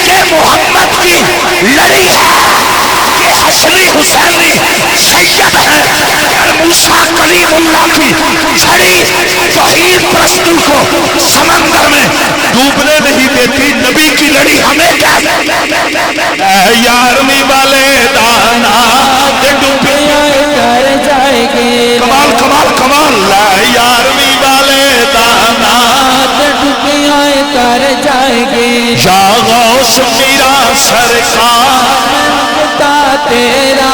S1: یہ محمد کی لڑی ہے یہ حسنی حسینی سید ہے اور موسیٰ کلیم اللہ کی چھڑی توحید پرستی کو سمندر میں ڈوبنے نہیں دیتی نبی کی لڑی ہمیں کیا اے یارمی والے دانا تے ڈوبی
S3: تر جائے گی
S1: کمال کمال کمال لے یارمی والے دانا
S3: تے ڈوبی ہوئی تر جائے گی
S1: یا غوث میرا سرکار
S3: منگتا تیرا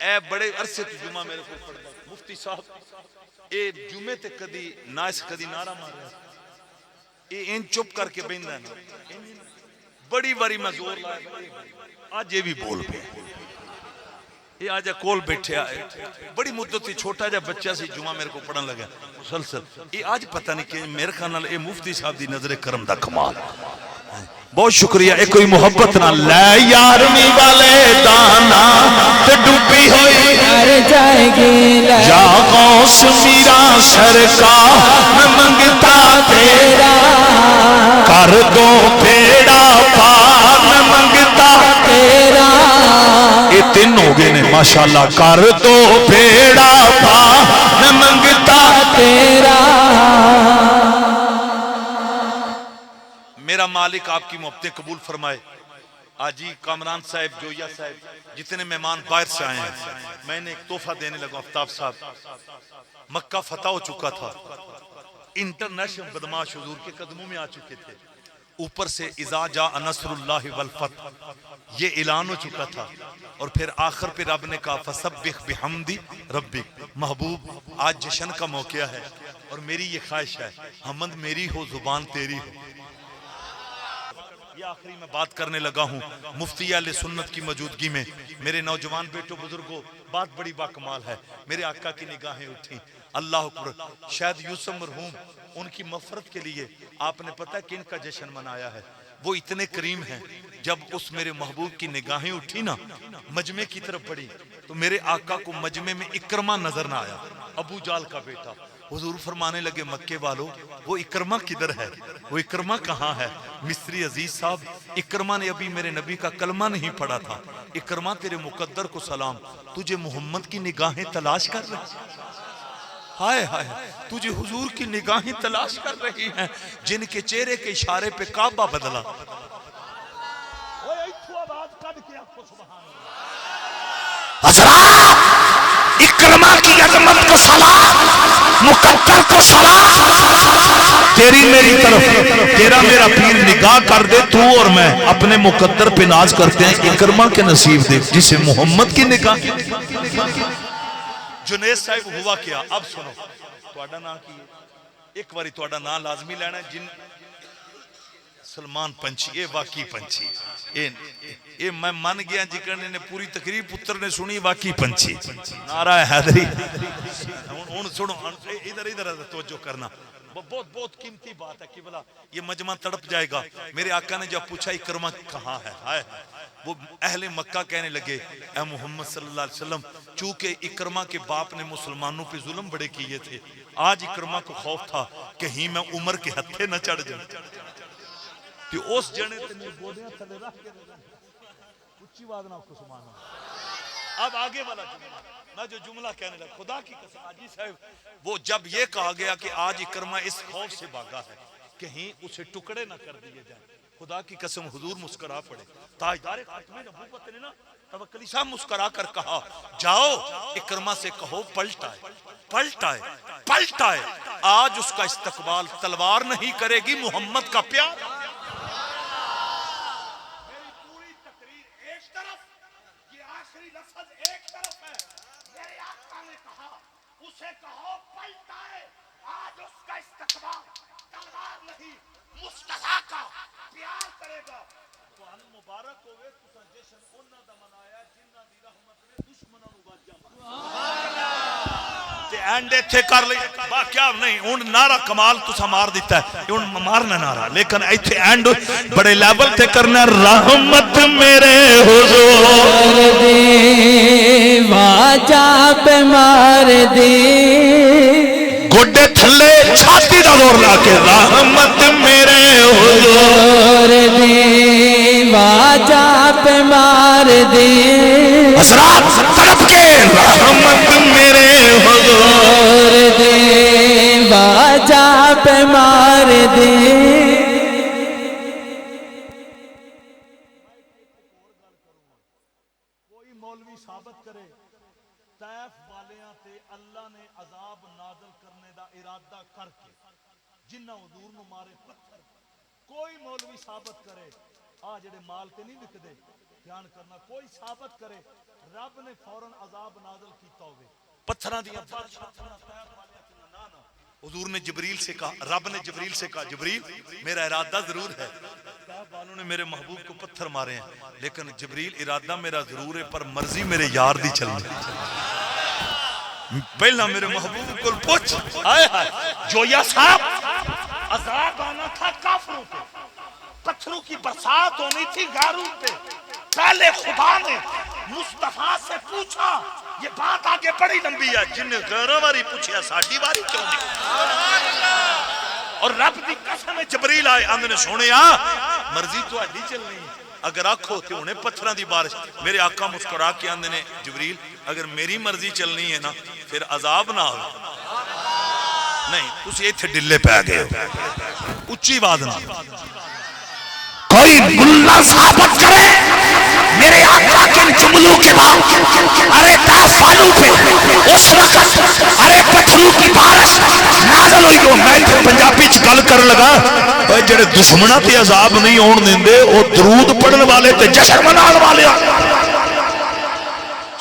S1: اے بڑے عرصے تو جمعہ میرے کو پڑھتا مفتی صاحب اے جمعے تے کدی ناس کدی نعرہ مارا اے ان چپ کر کے بیندا ہے بڑی باری میں زور لایا آج یہ بھی بول پہ یہ آجا کول بیٹھے آئے بڑی مدت تھی چھوٹا جا بچہ سی جمعہ میرے کو پڑھن لگا مسلسل یہ آج پتہ نہیں کہ میرے خیال اے مفتی صاحب دی نظر کرم دا کمال بہت شکریہ ایک کوئی محبت نہ لے یارمی والے دانا تے ڈوبی ہوئی
S3: تر جائے گی لے
S1: یا غوث میرا سرکار میں منگتا تیرا کر دو بیڑا پار میں منگتا
S3: تیرا
S1: یہ تین ہو گئے نے ماشاءاللہ کر دو بیڑا پار میں منگتا
S3: تیرا
S1: میرا مالک آپ کی محبتیں قبول فرمائے آجی کامران صاحب جویا صاحب جتنے مہمان باہر سے آئے ہیں میں نے ایک تحفہ دینے لگا آفتاب صاحب مکہ فتح ہو چکا تھا، انٹرنیشنل بدماش حضور کے قدموں میں آ چکے تھے، اوپر سے اذا جاء نصر اللہ والفتح یہ اعلان ہو چکا تھا، اور پھر آخر پہ رب نے کہا فسبح بحمد ربک، محبوب آج جشن کا موقع ہے، اور میری یہ خواہش ہے حمد میری ہو زبان تیری ہو۔ یہ آخری میں بات کرنے لگا ہوں مفتی اہل سنت کی موجودگی میں، میرے نوجوان بیٹوں بزرگوں، بات بڑی باکمال ہے، میرے آقا کی نگاہیں اٹھیں، اللہ اکبر۔ شاید یوسف مرحوم ان کی مغفرت کے لیے آپ نے پتہ کن کا جشن منایا ہے، وہ اتنے کریم ہیں، جب اس میرے محبوب کی نگاہیں اٹھی نا، مجمع کی طرف بڑھی، تو میرے آقا کو مجمع میں اکرمہ نظر نہ آیا، ابو جال کا بیٹا۔ حضور فرمانے لگے مکے والو وہ اکرمہ کدھر ہے، وہ اکرمہ کہاں ہے؟ مصری عزیز صاحب، اکرمہ نے ابھی میرے نبی کا کلمہ نہیں پڑھا تھا۔ اکرمہ تیرے مقدر کو سلام، تجھے محمد کی نگاہیں تلاش کر رہی، ہائے ہائے تجھے حضور کی نگاہیں تلاش کر رہی ہیں، جن کے چہرے کے اشارے پہ کعبہ بدلا۔
S2: حضرات اکرمہ کی عظمت کو سلام، مقدر کو سلام، تیری میری طرف تیرا میرا پیر نگاہ کر دے، تو اور میں اپنے مقدر پہ ناز کرتے ہیں، اکرمہ کے نصیب دے جسے محمد کی نگاہ۔
S1: جنید صاحب ہوا کیا؟ اب سنو، توڑا نام کی ایک باری توڑا نام لازمی لینا ہے، جن سلمان پنچھی، اے واقعی پنچھی، اے میں من گیا جکرنے نے پوری تقریر پتر نے سنی، واقعی پنچھی، نعرہ حیدری۔ ان سنو ادھر توجہ کرنا، بہت قیمتی بات ہے کہ بلا یہ مجمع تڑپ جائے گا۔ میرے آقا نے جب پوچھا اکرمہ کہاں ہے، ہائے وہ اہل مکہ کہنے لگے اے محمد صلی اللہ علیہ وسلم، چونکہ اکرمہ کے باپ نے مسلمانوں پہ ظلم بڑے کیے تھے، آج اکرمہ کو خوف تھا کہیں میں عمر کے ہتھے نہ چڑھ جائیں، کہ اس جنے تنے گودیاں تھلے رکھ کے اچھی بات نہ آپ کو سمانا۔ اب آگے والا جملہ، میں جو جملہ کہنے لگا، خدا کی قسم حاجی صاحب، وہ جب یہ کہا گیا کہ آج اکرمہ اس خوف سے بھاگا ہے کہیں اسے ٹکڑے نہ کر دیے جائیں، خدا کی قسم حضور مسکرا پڑے، تاجدار ختم نبوت نے نا توکلی صاحب مسکرا کر کہا جاؤ اکرمہ سے کہو پلٹ آئے، پلٹ آئے، پلٹ آئے، آج اس کا استقبال تلوار نہیں کرے گی محمد کا پیار۔ میری پوری تقریر ایک طرف، یہ آخری لفظ ایک طرف ہے، میرے آقا نے کہا اسے کہو پلٹ آئے، آج اس کا استقبال تلوار نہیں مصطفیٰ کا پیار کرے گا۔ تو ہم مبارک ہوئے تسا جشن انہاں دا منایا جنہاں دی رحمت نے دشمناں نوں واجا تے اینڈ ایتھے کر لئی با کیا نہیں، ہن نعرہ کمال تسا مار دیتا ہے، ہن مارنا نعرہ، لیکن ایتھے اینڈ بڑے لیول تے کرنا رحمت میرے حضور
S3: دی واجا پہ مار دی،
S2: گوڈے تھلے چھاتی دا زور لا کے رحمت میرے حضور
S3: دی واجا پہ مار دی،
S2: حضرات طرف کے رحمت میرے حضور
S3: دی واجا پہ مار دی۔
S1: کوئی مولوی ثابت کرے طیف والیاں تے اللہ نے عذاب نازل کرنے دا ارادہ کر کے جنہ حضور نو مارے پتھر، کوئی مولوی ثابت کرے آ جڑے مال تے نہیں وکدے، دھیان کرنا، کوئی ثابت کرے رب نے فوراً عذاب نازل کیتا ہوئے پتھراں دیاں بارشاں طیف والیاں تے نہ نہ، حضور نے جبریل سے کہا، رب نے جبریل سے کہا جبریل میرا ارادہ ضرور ہے، طیف والوں نے میرے محبوب کو پتھر مارے ہیں، لیکن جبریل ارادہ میرا ضرور ہے پر مرضی میرے یار دی چلنی، پہلا میرے محبوب کو پوچھ آئے آئے جو یا صاحب عذاب آنا تھا کافروں پہ، پتھروں کی برسات ہونی تھی غاروں پہ، پہلے خدا نے مصطفیٰ سے پوچھا، یہ بات آگے بڑی لمبی ہے، جن نے غیروں باری پوچھیا ساڑھی باری کیوں نہیں، اور رب دی قسم جبریل آئے اندھنے سونے مرضی تو ایڈی چلنی ہے، اگر آنکھو تھے انہیں پتھران دی بارش، میرے آقا مسکرا کے اندھنے جبریل اگر میری مرضی چلنی ہے نا پھر عذاب نہ ہو، نہیں تسی یہ تھے ڈلے پہ آگئے اچھی بات نہ،
S2: کوئی ملہ ثابت کرے میرے آقا کے جملوں کے بعد ارے 10 سالوں پہ اس وقت ارے پتھروں کی بارش نازل ہوئی ہو. میں تے پنجابی چ گل کرن لگا اوے جڑے دشمناں تے عذاب نہیں ہون دیندے او درود پڑھن والے تے جشن منان والے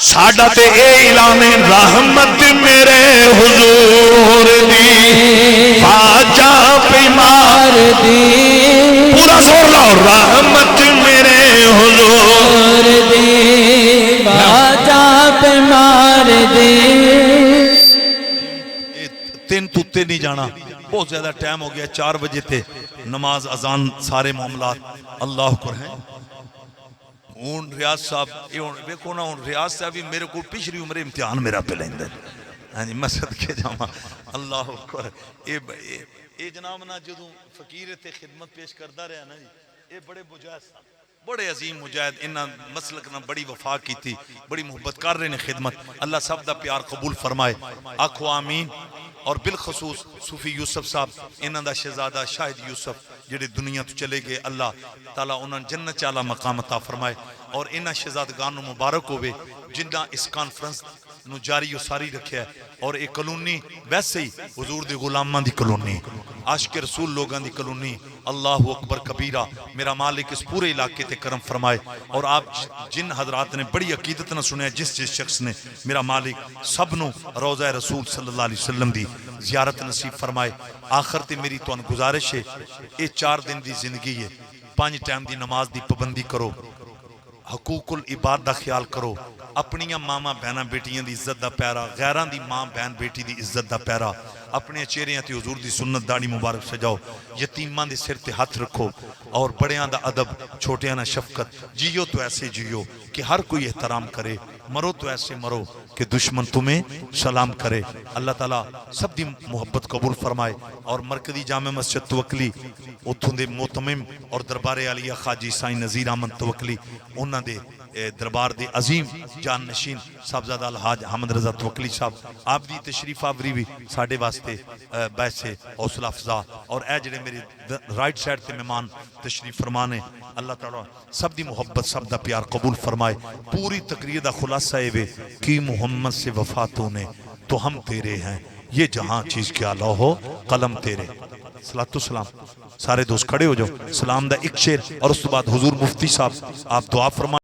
S2: ساڈا تے اے اعلان رحمت میرے حضور دی باجا بیمار دی پورا زور لاؤ رحمت میرے حضور
S3: دی باجا بیمار دی.
S1: تین توتے نہیں جانا بہت زیادہ ٹائم ہو گیا 4 بجے تے نماز اذان سارے معاملات اللہ اکبر ہیں. ہوں ریاض صاحب دیکھو نا ہوں ریاض صاحب بھی میرے کو پچھلی عمر امتحان میرا پہ لیندے ہاں جی میں صدقے جاواں اللہ اکبر. اے جناب نا جدوں فقیر تے خدمت پیش کردا رہا نا جی اے بڑے مجاہد صاحب بڑے عظیم مجاہد انہاں مسلک نہ بڑی وفا کیتی بڑی محبت کر رہے نے خدمت. اللہ سب دا پیار قبول فرمائے آکھو آمین. اور بالخصوص صوفی یوسف صاحب انہاں دا شہزادہ شاہد یوسف جڑے دنیا تو چلے گئے اللہ تعالیٰ انہاں جنت چالا مقام عطا فرمائے. اور انہاں شہزادگان نو مبارک ہوئے جنہاں اس کانفرنس نو جاری و ساری رکھیا ہے. اور ایک کلونی ویسے ہی حضور دے غلاماں دی کلونی عاشق رسول لوگاں دی کلونی اللہ اکبر کبیرہ. میرا مالک اس پورے علاقے تے کرم فرمائے. اور آپ جن حضرات نے بڑی عقیدت نہ سنیا جس شخص نے میرا مالک سب نو روضہ رسول صلی اللہ علیہ وسلم دی زیارت نصیب فرمائے. آخر تے میری تو گزارش ہے یہ 4 دن دی زندگی ہے 5 ٹائم دی نماز دی پابندی کرو حقوق العباد دا خیال کرو اپنیاں ماما بہناں بیٹیاں دی عزت دا پیرا غیران دی ماں بہن بیٹی دی عزت دا پیرا اپنے چہریاں تے حضور دی سنت داڑھی مبارک سجاؤ یتیماں دے سر تے ہاتھ رکھو اور بڑیاں دا ادب چھوٹیاں نہ شفقت. جیو تو ایسے جیو کہ ہر کوئی احترام کرے مرو تو ایسے مرو کہ دشمن تمہیں سلام کرے. اللہ تعالیٰ سب دی محبت قبول فرمائے. اور مرکزی جامع مسجد توکلی اتھوں دے محتمم اور دربار عالیہ خواجی سائیں نذیر احمد توکلی انہاں دے دربار دے عظیم جان نشین صاحبزادہ الحاج حمد رضا توکلی صاحب آپ دی تشریف آوری بھی ساڑھے واسطے باعث حوصلہ افزا. اور اے جڑے میری رائٹ سائڈ تے مہمان تشریف فرمانے اللہ تعالیٰ سب دی محبت سب دا پیار قبول فرمائے. پوری تقریر دا خلاصہ ہے کہ محمد سے وفا تو نے تو ہم تیرے ہیں یہ جہاں چیز کیا لوہو قلم تیرے. صلاۃ و سلام. سارے دوست کھڑے ہو جاؤ. سلام دا ایک شعر اور اس کے بعد حضور مفتی صاحب آپ دعا فرمائے.